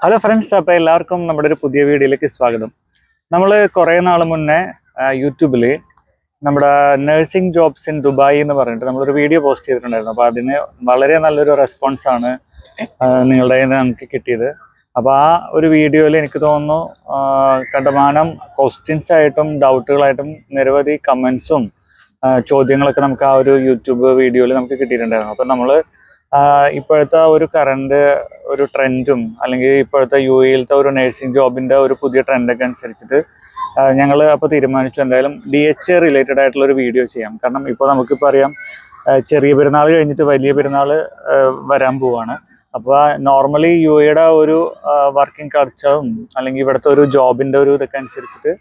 Hello friends, അപ്പോൾ എല്ലാവർക്കും നമ്മുടെ ഒരു പുതിയ വീഡിയോയിലേക്ക് സ്വാഗതം. നമ്മൾ കുറേ നാൾ മുന്നേ യൂട്യൂബിൽ നമ്മുടെ നഴ്സിംഗ് ജോബ്സ് ഇൻ ദുബായ് എന്ന് പറഞ്ഞിട്ട് നമ്മളൊരു വീഡിയോ പോസ്റ്റ് ചെയ്തിട്ടുണ്ടായിരുന്നു. അപ്പോൾ അതിന് വളരെ നല്ലൊരു റെസ്പോൺസാണ് നിങ്ങളുടെ കയ്യിൽ നിന്ന് നമുക്ക് കിട്ടിയത്. അപ്പോൾ ആ ഒരു വീഡിയോയിൽ എനിക്ക് തോന്നുന്നു കണ്ടമാനം ക്വസ്റ്റ്യൻസ് ആയിട്ടും ഡൗട്ടുകളായിട്ടും നിരവധി കമൻസും ചോദ്യങ്ങളൊക്കെ നമുക്ക് ആ ഒരു യൂട്യൂബ് വീഡിയോയിൽ നമുക്ക് കിട്ടിയിട്ടുണ്ടായിരുന്നു. അപ്പോൾ നമ്മൾ ഇപ്പോഴത്തെ ഒരു കറണ്ട് ഒരു ട്രെൻഡും അല്ലെങ്കിൽ ഇപ്പോഴത്തെ UAE-യിലത്തെ ഒരു നഴ്സിംഗ് ജോബിൻ്റെ ഒരു പുതിയ ട്രെൻഡൊക്കെ അനുസരിച്ചിട്ട് ഞങ്ങൾ അപ്പോൾ തീരുമാനിച്ചു എന്തായാലും DHA റിലേറ്റഡ് ആയിട്ടുള്ള ഒരു വീഡിയോ ചെയ്യാം. കാരണം ഇപ്പോൾ നമുക്കിപ്പോൾ അറിയാം, ചെറിയ പെരുന്നാൾ കഴിഞ്ഞിട്ട് വലിയ പെരുന്നാൾ വരാൻ പോവാണ്. അപ്പോൾ നോർമലി UAE-യുടെ ഒരു വർക്കിംഗ് കൾച്ചറും അല്ലെങ്കിൽ ഇവിടുത്തെ ഒരു ജോബിൻ്റെ ഒരു ഇതൊക്കെ അനുസരിച്ചിട്ട്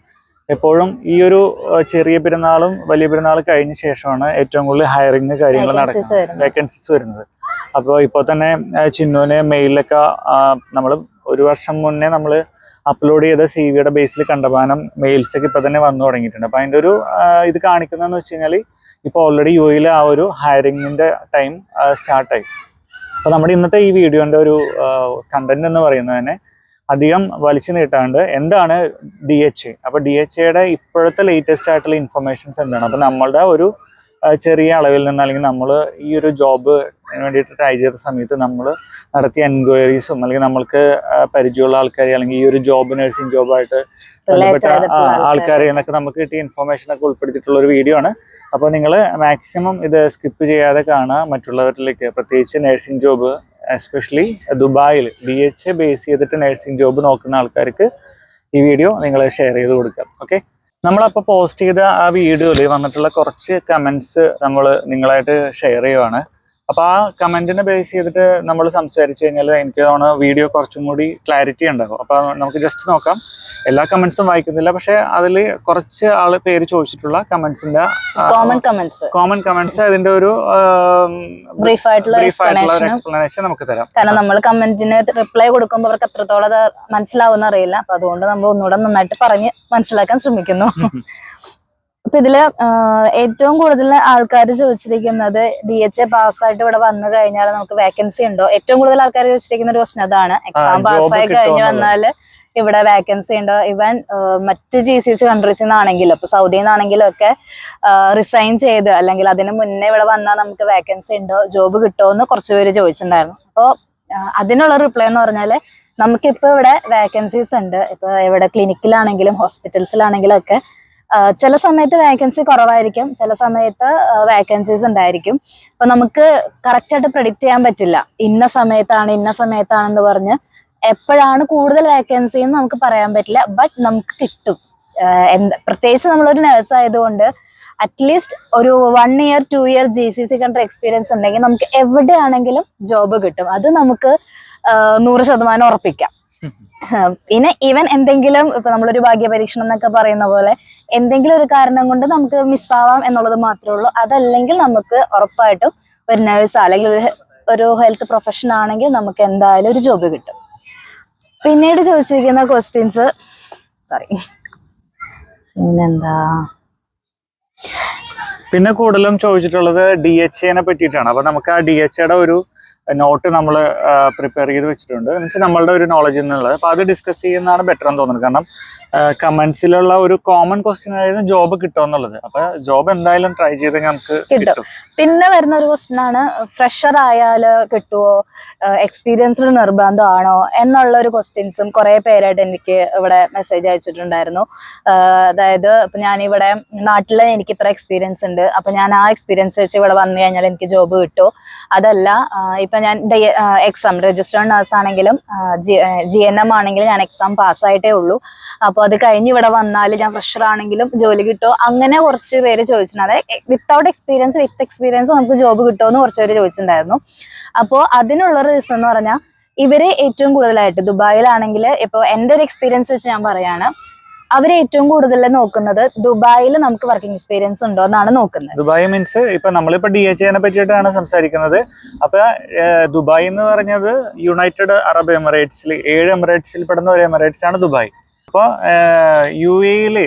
എപ്പോഴും ഈ ഒരു ചെറിയ പെരുന്നാളും വലിയ പെരുന്നാൾ കഴിഞ്ഞ ശേഷമാണ് ഏറ്റവും കൂടുതൽ ഹയറിങ് കാര്യങ്ങൾ നടക്കുന്നത്, വേക്കൻസീസ് വരുന്നത്. അപ്പോൾ ഇപ്പോൾ തന്നെ ചിന്നുവിനെ മെയിലൊക്കെ നമ്മൾ ഒരു വർഷം മുന്നേ നമ്മൾ അപ്ലോഡ് ചെയ്ത CV-യുടെ ബേസിൽ കണ്ടമാനം മെയിൽസൊക്കെ ഇപ്പോൾ തന്നെ വന്നു തുടങ്ങിയിട്ടുണ്ട്. അപ്പോൾ അതിൻ്റെ ഒരു ഇത് കാണിക്കുന്നതെന്ന് വെച്ച് കഴിഞ്ഞാൽ ഇപ്പോൾ ഓൾറെഡി UAE-യിൽ ആ ഒരു ഹയറിങ്ങിൻ്റെ ടൈം സ്റ്റാർട്ടായി. അപ്പോൾ നമ്മുടെ ഇന്നത്തെ ഈ വീഡിയോൻ്റെ ഒരു കണ്ടന്റ് എന്ന് പറയുന്നത് തന്നെ അധികം വലിച്ചു നീട്ടാണ്ട് എന്താണ് DHA. അപ്പോൾ DHA-യുടെ ഇപ്പോഴത്തെ ലേറ്റസ്റ്റ് ആയിട്ടുള്ള ഇൻഫർമേഷൻസ് എന്താണ്, അപ്പോൾ നമ്മളുടെ ഒരു ചെറിയ അളവിൽ നിന്ന് അല്ലെങ്കിൽ നമ്മൾ ഈ ഒരു ജോബ് വേണ്ടിയിട്ട് ട്രൈ ചെയ്ത സമയത്ത് നമ്മൾ നടത്തിയ എൻക്വയറീസും അല്ലെങ്കിൽ നമ്മൾക്ക് പരിചയമുള്ള ആൾക്കാരെ അല്ലെങ്കിൽ ഈ ഒരു ജോബ് നഴ്സിംഗ് ജോബായിട്ട് ബന്ധപ്പെട്ട ആൾക്കാരെ എന്നൊക്കെ നമുക്ക് കിട്ടിയ ഇൻഫർമേഷനൊക്കെ ഉൾപ്പെടുത്തിയിട്ടുള്ള ഒരു വീഡിയോ ആണ്. അപ്പോൾ നിങ്ങൾ മാക്സിമം ഇത് സ്കിപ്പ് ചെയ്യാതെ കാണുക. മറ്റുള്ളവരിലേക്ക്, പ്രത്യേകിച്ച് നഴ്സിംഗ് ജോബ് എസ്പെഷ്യലി ദുബായിൽ DHA ബേസ് ചെയ്തിട്ട് നഴ്സിംഗ് ജോബ് നോക്കുന്ന ആൾക്കാർക്ക് ഈ വീഡിയോ നിങ്ങൾ ഷെയർ ചെയ്ത് കൊടുക്കാം. ഓക്കെ, നമ്മളപ്പോൾ പോസ്റ്റ് ചെയ്ത ആ വീഡിയോയിൽ വന്നിട്ടുള്ള കുറച്ച് കമൻസ് നമ്മൾ നിങ്ങളായിട്ട് ഷെയർ ചെയ്യുവാണ്. അപ്പോൾ ആ കമൻറ്റിനെ ബേസ് ചെയ്തിട്ട് നമ്മൾ സംസാരിച്ച് കഴിഞ്ഞാൽ എനിക്ക് തോന്നുന്നു വീഡിയോ കുറച്ചും കൂടി ക്ലാരിറ്റി ഉണ്ടാകും. അപ്പോൾ നമുക്ക് ജസ്റ്റ് നോക്കാം. എല്ലാ കമൻസും വായിക്കുന്നില്ല, പക്ഷേ അതിൽ കുറച്ച് പേര് ചോദിച്ചിട്ടുള്ള കമൻസിൻ്റെ കോമൺ കമൻസ് അതിൻ്റെ ഒരു ബ്രീഫ് ആയിട്ടുള്ള ഒരു എക്സ്പ്ലനേഷൻ നമുക്ക് തരാം. കാരണം നമ്മൾ കമന്റിന് റിപ്ലൈ കൊടുക്കുമ്പോൾ അവർക്ക് എത്രത്തോളം അത് മനസ്സിലാവുന്ന അറിയില്ല. അപ്പൊ അതുകൊണ്ട് നമ്മൾ ഒന്നുകൂടെ നന്നായിട്ട് പറഞ്ഞ് മനസ്സിലാക്കാൻ ശ്രമിക്കുന്നു. അപ്പൊ ഇതില് ഏറ്റവും കൂടുതൽ ആൾക്കാർ ചോദിച്ചിരിക്കുന്നത് DHA പാസ്സായിട്ട് ഇവിടെ വന്നു കഴിഞ്ഞാൽ നമുക്ക് വേക്കൻസി ഉണ്ടോ. ഏറ്റവും കൂടുതൽ ആൾക്കാർ ചോദിച്ചിരിക്കുന്ന ഒരു ക്വസ്റ്റൻ അതാണ്. എക്സാം പാസ്സായി കഴിഞ്ഞു വന്നാല് ഇവിടെ വേക്കൻസി ഉണ്ടോ. ഇവൻ മറ്റ് GCC കൺട്രീസിൽ നിന്നാണെങ്കിലും ഇപ്പൊ സൗദിയിൽ നിന്നാണെങ്കിലും ഒക്കെ റിസൈൻ ചെയ്ത് അല്ലെങ്കിൽ അതിന് മുന്നേ ഇവിടെ വന്നാൽ നമുക്ക് വേക്കൻസി ഉണ്ടോ, ജോബ് കിട്ടുമോ എന്ന് കുറച്ച് പേര് ചോദിച്ചിട്ടുണ്ടായിരുന്നു. അപ്പോൾ അതിനുള്ള റിപ്ലൈ എന്ന് പറഞ്ഞാല് നമുക്കിപ്പോ ഇവിടെ വേക്കൻസീസ് ഉണ്ട്. ഇപ്പൊ ഇവിടെ ക്ലിനിക്കിലാണെങ്കിലും ഹോസ്പിറ്റൽസിലാണെങ്കിലും ഒക്കെ ചില സമയത്ത് വേക്കൻസി കുറവായിരിക്കും, ചില സമയത്ത് വേക്കൻസീസ് ഉണ്ടായിരിക്കും. അപ്പൊ നമുക്ക് കറക്റ്റ് ആയിട്ട് പ്രെഡിക്റ്റ് ചെയ്യാൻ പറ്റില്ല ഇന്ന സമയത്താണെന്ന് പറഞ്ഞ് എപ്പോഴാണ് കൂടുതൽ വേക്കൻസി എന്ന് നമുക്ക് പറയാൻ പറ്റില്ല. ബട്ട് നമുക്ക് കിട്ടും. പ്രത്യേകിച്ച് നമ്മളൊരു നഴ്സ് ആയതുകൊണ്ട് അറ്റ്ലീസ്റ്റ് ഒരു 1 year 2 year GCC country experience ഉണ്ടെങ്കിൽ നമുക്ക് എവിടെയാണെങ്കിലും ജോബ് കിട്ടും. അത് നമുക്ക് 100% ഉറപ്പിക്കാം. പിന്നെ ഈവൻ എന്തെങ്കിലും ഇപ്പൊ നമ്മളൊരു ഭാഗ്യ പരീക്ഷണം എന്നൊക്കെ പറയുന്ന പോലെ എന്തെങ്കിലും ഒരു കാരണം കൊണ്ട് നമുക്ക് മിസ്സാവാം എന്നുള്ളത് മാത്രമേ ഉള്ളൂ. അതല്ലെങ്കിൽ നമുക്ക് ഉറപ്പായിട്ടും ഒരു നഴ്സ് അല്ലെങ്കിൽ ഒരു ഹെൽത്ത് പ്രൊഫഷൻ ആണെങ്കിൽ നമുക്ക് എന്തായാലും ഒരു ജോബ് കിട്ടും. പിന്നീട് ചോദിച്ചിരിക്കുന്ന ക്വസ്റ്റ്യൻസ് പിന്നെ കൂടുതലും ചോദിച്ചിട്ടുള്ളത് DHA-നെ പറ്റിയിട്ടാണ്. അപ്പൊ നമുക്ക് ആ DHA-യുടെ ഒരു നോട്ട് നമ്മൾ പ്രിപ്പയർ ചെയ്ത് വെച്ചിട്ടുണ്ട്. എന്നുവെച്ചാൽ നമ്മളുടെ ഒരു നോളജ് എന്നുള്ളത്. അപ്പോൾ അത് ഡിസ്കസ് ചെയ്യുന്നതാണ് ബെറ്റർ എന്ന് തോന്നുന്നത്. കാരണം കമന്റ്സിലുള്ള ഒരു കോമൺ ക്വസ്റ്റ്യൻ ആയിരുന്നു ജോബ് കിട്ടുമെന്നുള്ളത്. അപ്പൊ ജോബ് എന്തായാലും ട്രൈ ചെയ്ത് നമുക്ക് കിട്ടും. പിന്നെ വരുന്ന ഒരു ക്വസ്റ്റ്യൻ ആണ്, ഫ്രഷർ ആയാല് കിട്ടുമോ, എക്സ്പീരിയൻസ്ഡ് നിർബന്ധമാണോ എന്നുള്ള ഒരു ക്വസ്റ്റ്യൻസും കുറെ പേരായിട്ട് എനിക്ക് ഇവിടെ മെസ്സേജ് അയച്ചിട്ടുണ്ടായിരുന്നു. അതായത് ഇപ്പൊ ഞാനിവിടെ നാട്ടില് എനിക്ക് ഇത്ര എക്സ്പീരിയൻസ് ഉണ്ട്, അപ്പൊ ഞാൻ ആ എക്സ്പീരിയൻസ് വെച്ച് ഇവിടെ വന്നു കഴിഞ്ഞാൽ എനിക്ക് ജോബ് കിട്ടുമോ. അതല്ല ഇപ്പൊ ഞാൻ എക്സാം രജിസ്റ്റേർഡ് നഴ്സ് ആണെങ്കിലും GNM ആണെങ്കിലും ഞാൻ എക്സാം പാസ്സായിട്ടേ ഉള്ളൂ. അപ്പൊ അത് കഴിഞ്ഞ് ഇവിടെ വന്നാൽ ഞാൻ ഫ്രഷർ ആണെങ്കിലും ജോലി കിട്ടുമോ. അങ്ങനെ കുറച്ച് പേര് ചോദിച്ചിട്ടുണ്ട്. അതായത് വിത്തൗട്ട് എക്സ്പീരിയൻസ് വിത്ത് എക്സ്പീരിയൻസ് നമുക്ക് ജോബ് കിട്ടുമോ എന്ന് കുറച്ച് പേര് ചോദിച്ചിട്ടുണ്ടായിരുന്നു. അപ്പോൾ അതിനുള്ള റീസൺ എന്ന് പറഞ്ഞാൽ ഇവര് ഏറ്റവും കൂടുതലായിട്ട് ദുബായിലാണെങ്കിൽ ഇപ്പൊ എന്റെ ഒരു എക്സ്പീരിയൻസ് വെച്ച് ഞാൻ പറയാണ്, അവര് ഏറ്റവും കൂടുതൽ നോക്കുന്നത് ദുബായിൽ നമുക്ക് വർക്കിംഗ് എക്സ്പീരിയൻസ് ഉണ്ടോ എന്നാണ് നോക്കുന്നത്. ദുബായ് മീൻസ് ഇപ്പൊ നമ്മളിപ്പോ DHA-നെ പറ്റിയിട്ടാണ് സംസാരിക്കുന്നത്. അപ്പൊ ദുബായ് എന്ന് പറഞ്ഞത് യുണൈറ്റഡ് അറബ് എമിറേറ്റ്സിൽ 7 എമിറേറ്റ്സിൽ പെടുന്ന ഒരു എമിറേറ്റ്സ് ആണ് ദുബായ്. അപ്പോൾ UAE-ൽ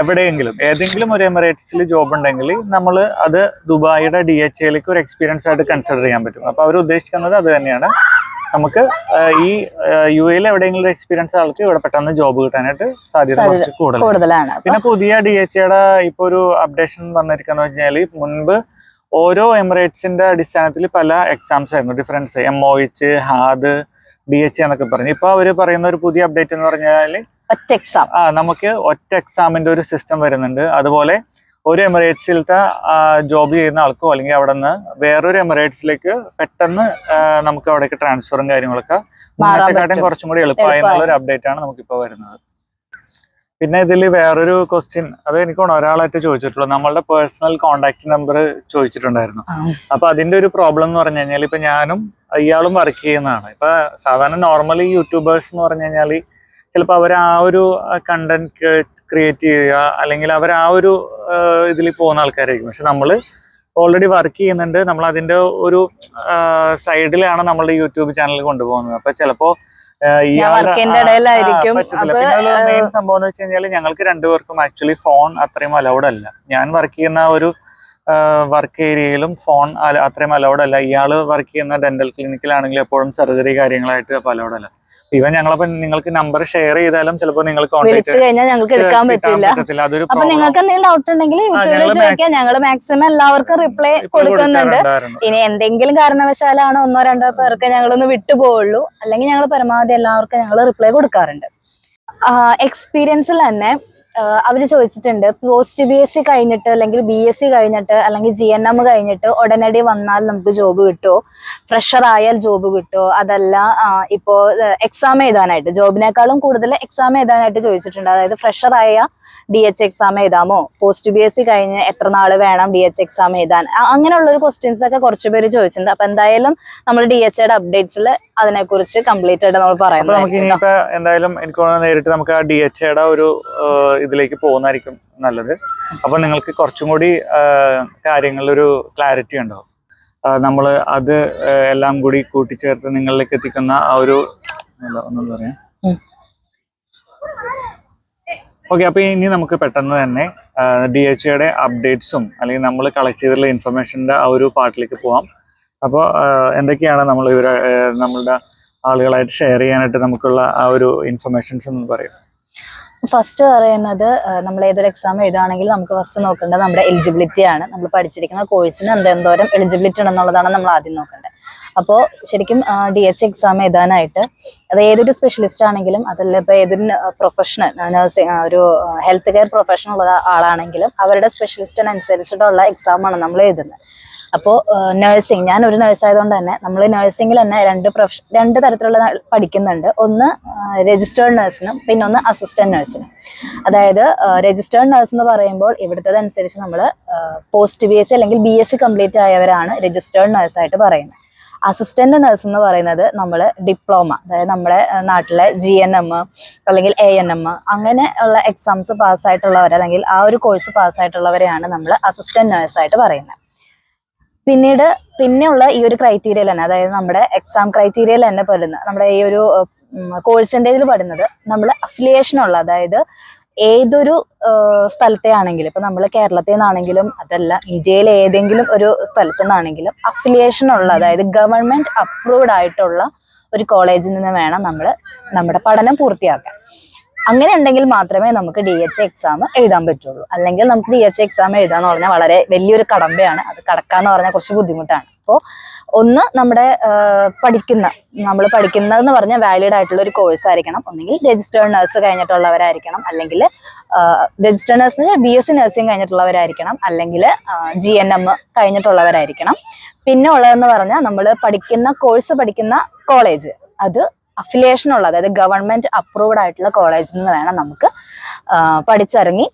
എവിടെയെങ്കിലും ഏതെങ്കിലും ഒരു എമിറേറ്റ്സിൽ ജോബ് ഉണ്ടെങ്കിൽ നമ്മൾ അത് ദുബായിയുടെ DHA-യിലേക്ക് ഒരു എക്സ്പീരിയൻസ് ആയിട്ട് കൺസിഡർ ചെയ്യാൻ പറ്റും. അപ്പോൾ അവർ ഉദ്ദേശിക്കുന്നത് അത് തന്നെയാണ്. നമുക്ക് ഈ UAE എവിടെയെങ്കിലും എക്സ്പീരിയൻസ് ആൾക്ക് ഇവിടെ പെട്ടെന്ന് ജോബ് കിട്ടാനായിട്ട് സാധ്യത കുറച്ച് കൂടുതലാണ്. പിന്നെ പുതിയ DHAയുടെ ഇപ്പൊ ഒരു അപ്ഡേഷൻ വന്നിരിക്കുന്ന വെച്ചാൽ മുൻപ് ഓരോ എമിറേറ്റ്സിന്റെ അടിസ്ഥാനത്തിൽ പല എക്സാംസ് ആയിരുന്നു ഡിഫറൻസ്, MOH, HAD, DHA എന്നൊക്കെ പറഞ്ഞു. ഇപ്പൊ അവര് പറയുന്ന ഒരു പുതിയ അപ്ഡേറ്റ് എന്ന് പറഞ്ഞാൽ ഒറ്റ എക്സാം, നമുക്ക് ഒറ്റ എക്സാമിന്റെ ഒരു സിസ്റ്റം വരുന്നുണ്ട്. അതുപോലെ ഒരു എമിറേറ്റ്സിലത്തെ ജോബ് ചെയ്യുന്ന ആൾക്കോ അല്ലെങ്കിൽ അവിടെ നിന്ന് വേറൊരു എമിറേറ്റ്സിലേക്ക് പെട്ടെന്ന് നമുക്ക് അവിടേക്ക് ട്രാൻസ്ഫറും കാര്യങ്ങളൊക്കെ മുന്നത്തെക്കാട്ടും കുറച്ചും കൂടി എളുപ്പമായി എന്നുള്ള ഒരു അപ്ഡേറ്റ് ആണ് നമുക്കിപ്പോ വരുന്നത്. പിന്നെ ഇതിൽ വേറൊരു ക്വസ്റ്റ്യൻ, അത് എനിക്ക് ഒരാളായിട്ട് ചോദിച്ചിട്ടുള്ളൂ, നമ്മളുടെ പേഴ്സണൽ കോണ്ടാക്ട് നമ്പർ ചോദിച്ചിട്ടുണ്ടായിരുന്നു. അപ്പൊ അതിന്റെ ഒരു പ്രോബ്ലം എന്ന് പറഞ്ഞു കഴിഞ്ഞാൽ ഇപ്പൊ ഞാനും ഇയാളും വർക്ക് ചെയ്യുന്നതാണ്. ഇപ്പൊ സാധാരണ നോർമലി യൂട്യൂബേഴ്സ് എന്ന് പറഞ്ഞു കഴിഞ്ഞാൽ ചിലപ്പോൾ അവർ ആ ഒരു കണ്ടന്റ് ക്രിയേറ്റ് ചെയ്യുക അല്ലെങ്കിൽ അവർ ആ ഒരു ഇതിൽ പോകുന്ന ആൾക്കാരായിരിക്കും. പക്ഷെ നമ്മൾ ഓൾറെഡി വർക്ക് ചെയ്യുന്നുണ്ട്, നമ്മൾ അതിന്റെ ഒരു സൈഡിലാണ് നമ്മളുടെ യൂട്യൂബ് ചാനൽ കൊണ്ടുപോകുന്നത്. അപ്പൊ ചിലപ്പോ മെയിൻ സംഭവം എന്ന് വെച്ച് കഴിഞ്ഞാൽ ഞങ്ങൾക്ക് രണ്ടുപേർക്കും ആക്ച്വലി ഫോൺ അത്രയും അലൗഡ് അല്ല. ഞാൻ വർക്ക് ചെയ്യുന്ന ഒരു വർക്ക് ഏരിയയിലും ഫോൺ അത്രയും അലൗഡ് അല്ല. ഇയാള് വർക്ക് ചെയ്യുന്ന ഡെന്റൽ ക്ലിനിക്കിലാണെങ്കിൽ എപ്പോഴും സർജറി കാര്യങ്ങളായിട്ട് അലൗഡ് അല്ല. ഇവൻ ഞങ്ങളപ്പോ നിങ്ങൾക്ക് നമ്പർ ഷെയർ ചെയ്താലും ചിലപ്പോൾ നിങ്ങൾക്ക് വിളിച്ചു കഴിഞ്ഞാൽ ഞങ്ങൾക്ക് എടുക്കാൻ പറ്റില്ല. അപ്പൊ നിങ്ങൾക്ക് എന്തെങ്കിലും ഡൗട്ട് ഉണ്ടെങ്കിൽ യൂട്യൂബിൽ ചോദിക്കാം, ഞങ്ങൾ മാക്സിമം എല്ലാവർക്കും റിപ്ലൈ കൊടുക്കുന്നുണ്ട്. ഇനി എന്തെങ്കിലും കാരണവശാലാണ് 1-2 പേർക്ക് ഞങ്ങളൊന്ന് വിട്ടുപോവുള്ളൂ, അല്ലെങ്കിൽ ഞങ്ങൾ പരമാവധി എല്ലാവർക്കും ഞങ്ങൾ റിപ്ലൈ കൊടുക്കാറുണ്ട്. എക്സ്പീരിയൻസിൽ തന്നെ അവര് ചോദിച്ചിട്ടുണ്ട്, പോസ്റ്റ് BSc കഴിഞ്ഞിട്ട് അല്ലെങ്കിൽ BSc കഴിഞ്ഞിട്ട് അല്ലെങ്കിൽ GNM കഴിഞ്ഞിട്ട് ഉടനടി വന്നാൽ നമുക്ക് ജോബ് കിട്ടുമോ, ഫ്രഷർ ആയാൽ ജോബ് കിട്ടുമോ, അതല്ല ഇപ്പോ എക്സാം എഴുതാനായിട്ട്, ജോബിനേക്കാളും കൂടുതൽ എക്സാം എഴുതാനായിട്ട് ചോദിച്ചിട്ടുണ്ട്. അതായത് ഫ്രഷർ ആയ DH എക്സാം എഴുതാമോ, പോസ്റ്റ് BSc കഴിഞ്ഞ് എത്ര നാള് വേണം DH എക്സാം എഴുതാൻ, അങ്ങനെയുള്ള ഒരു ക്വസ്റ്റ്യൻസ് ഒക്കെ കുറച്ച് പേര് ചോദിച്ചിട്ടുണ്ട്. അപ്പൊ എന്തായാലും നമ്മൾ DHയുടെ അപ്ഡേറ്റ്സിൽ അതിനെക്കുറിച്ച് കംപ്ലീറ്റ് ആയിട്ട് നമ്മൾ പറയുന്നത്. എന്തായാലും എനിക്ക് നേരിട്ട് നമുക്ക് ആ DHയുടെ ഒരു ഇതിലേക്ക് പോകുന്നതായിരിക്കും നല്ലത്. അപ്പൊ നിങ്ങൾക്ക് കുറച്ചും കൂടി കാര്യങ്ങളിലൊരു ക്ലാരിറ്റി ഉണ്ടാവും. നമ്മൾ അത് എല്ലാം കൂടി കൂട്ടിച്ചേർത്ത് നിങ്ങളിലേക്ക് എത്തിക്കുന്ന ആ ഒരു ഒന്നും പറയാം. ഓക്കെ, അപ്പൊ ഇനി നമുക്ക് പെട്ടെന്ന് തന്നെ DHയുടെ അപ്ഡേറ്റ്സും അല്ലെങ്കിൽ നമ്മൾ കളക്ട് ചെയ്തിട്ടുള്ള ഇൻഫർമേഷന്റെ ആ ഒരു പാർട്ടിലേക്ക് പോവാം. അപ്പോൾ എന്തൊക്കെയാണ് നമ്മളുടെ ആളുകളായിട്ട് ഷെയർ ചെയ്യാനായിട്ട് നമുക്കുള്ള ആ ഒരു ഇൻഫർമേഷൻസ് എന്ന് പറയും. ഫസ്റ്റ് പറയുന്നത്, നമ്മൾ ഏതൊരു എക്സാം എഴുതുകയാണെങ്കിൽ നമുക്ക് ഫസ്റ്റ് നോക്കേണ്ടത് നമ്മുടെ എലിജിബിലിറ്റി ആണ്. നമ്മൾ പഠിച്ചിരിക്കുന്ന കോഴ്സിന് എന്തോരം എലിജിബിലിറ്റി ഉണ്ടെന്നുള്ളതാണ് നമ്മൾ ആദ്യം നോക്കേണ്ടത്. അപ്പോൾ ശരിക്കും DH എക്സാം എഴുതാനായിട്ട് അത് ഏതൊരു സ്പെഷ്യലിസ്റ്റ് ആണെങ്കിലും, അതല്ല ഇപ്പോൾ ഏതൊരു പ്രൊഫഷണൽ നഴ്സിംഗ് ഒരു ഹെൽത്ത് കെയർ പ്രൊഫഷണൽ ഉള്ള ആളാണെങ്കിലും അവരുടെ സ്പെഷ്യലിസ്റ്റിനനുസരിച്ചിട്ടുള്ള എക്സാമാണ് നമ്മൾ എഴുതുന്നത്. അപ്പോൾ നഴ്സിംഗ്, ഞാൻ ഒരു നഴ്സ് ആയതുകൊണ്ട് തന്നെ നമ്മൾ നഴ്സിംഗിൽ തന്നെ രണ്ട് തരത്തിലുള്ള പഠിക്കുന്നുണ്ട്. ഒന്ന് രജിസ്റ്റേർഡ് നഴ്സിനും പിന്നെ ഒന്ന് അസിസ്റ്റന്റ് നഴ്സിനും. അതായത് രജിസ്റ്റേർഡ് നഴ്സ് എന്ന് പറയുമ്പോൾ ഇവിടുത്തതനുസരിച്ച് നമ്മൾ പോസ്റ്റ് BSc അല്ലെങ്കിൽ BSc കംപ്ലീറ്റ് ആയവരാണ് രജിസ്റ്റേർഡ് നഴ്സായിട്ട് പറയുന്നത്. അസിസ്റ്റന്റ് നഴ്സ് എന്ന് പറയുന്നത് നമ്മൾ ഡിപ്ലോമ, അതായത് നമ്മുടെ നാട്ടിലെ GNM അല്ലെങ്കിൽ ANM അങ്ങനെ ഉള്ള എക്സാംസ് പാസ്സായിട്ടുള്ളവർ അല്ലെങ്കിൽ ആ ഒരു കോഴ്സ് പാസ്സായിട്ടുള്ളവരെയാണ് നമ്മൾ അസിസ്റ്റന്റ് നഴ്സായിട്ട് പറയുന്നത്. പിന്നെയുള്ള ഈ ഒരു ക്രൈറ്റീരിയയിൽ തന്നെ, അതായത് നമ്മുടെ എക്സാം ക്രൈറ്റീരിയയിൽ തന്നെ പെടുന്ന നമ്മുടെ ഈ ഒരു കോഴ്സിൻ്റെ ഇതിൽ പെടുന്നത് നമ്മൾ അഫിലിയേഷനുള്ള, അതായത് ഏതൊരു സ്ഥലത്തെ ആണെങ്കിലും, ഇപ്പൊ നമ്മൾ കേരളത്തിൽ നിന്നാണെങ്കിലും അതല്ല ഇന്ത്യയിലെ ഏതെങ്കിലും ഒരു സ്ഥലത്തു നിന്നാണെങ്കിലും അഫിലിയേഷൻ ഉള്ള, അതായത് ഗവൺമെന്റ് അപ്രൂവ്ഡ് ആയിട്ടുള്ള ഒരു കോളേജിൽ നിന്ന് വേണം നമ്മൾ നമ്മുടെ പഠനം പൂർത്തിയാക്കാൻ. അങ്ങനെ ഉണ്ടെങ്കിൽ മാത്രമേ നമുക്ക് DH എക്സാം എഴുതാൻ പറ്റുള്ളൂ. അല്ലെങ്കിൽ നമുക്ക് DH എക്സാം എഴുതാന്ന് പറഞ്ഞാൽ വളരെ വലിയൊരു കടമ്പയാണ്. അത് കടക്കാന്ന് പറഞ്ഞാൽ കുറച്ച് ബുദ്ധിമുട്ടാണ്. അപ്പോൾ ഒന്ന് നമ്മൾ പഠിക്കുന്നതെന്ന് പറഞ്ഞാൽ വാലിഡ് ആയിട്ടുള്ള ഒരു കോഴ്സ് ആയിരിക്കണം. ഒന്നെങ്കിൽ രജിസ്റ്റേർഡ് നഴ്സ് കഴിഞ്ഞിട്ടുള്ളവരായിരിക്കണം, അല്ലെങ്കിൽ രജിസ്റ്റേർഡ് നഴ്സിന് BSc നഴ്സിംഗ് കഴിഞ്ഞിട്ടുള്ളവരായിരിക്കണം, അല്ലെങ്കിൽ GNM കഴിഞ്ഞിട്ടുള്ളവരായിരിക്കണം. പിന്നെ ഉള്ളതെന്ന് പറഞ്ഞാൽ നമ്മൾ പഠിക്കുന്ന കോളേജ് അത് അഫിലിയേഷൻ ഉള്ള, അതായത് ഗവൺമെന്റ് അപ്രൂവ്ഡ് ആയിട്ടുള്ള കോളേജിൽ നിന്ന് വേണം നമുക്ക് പഠിച്ചിറങ്ങി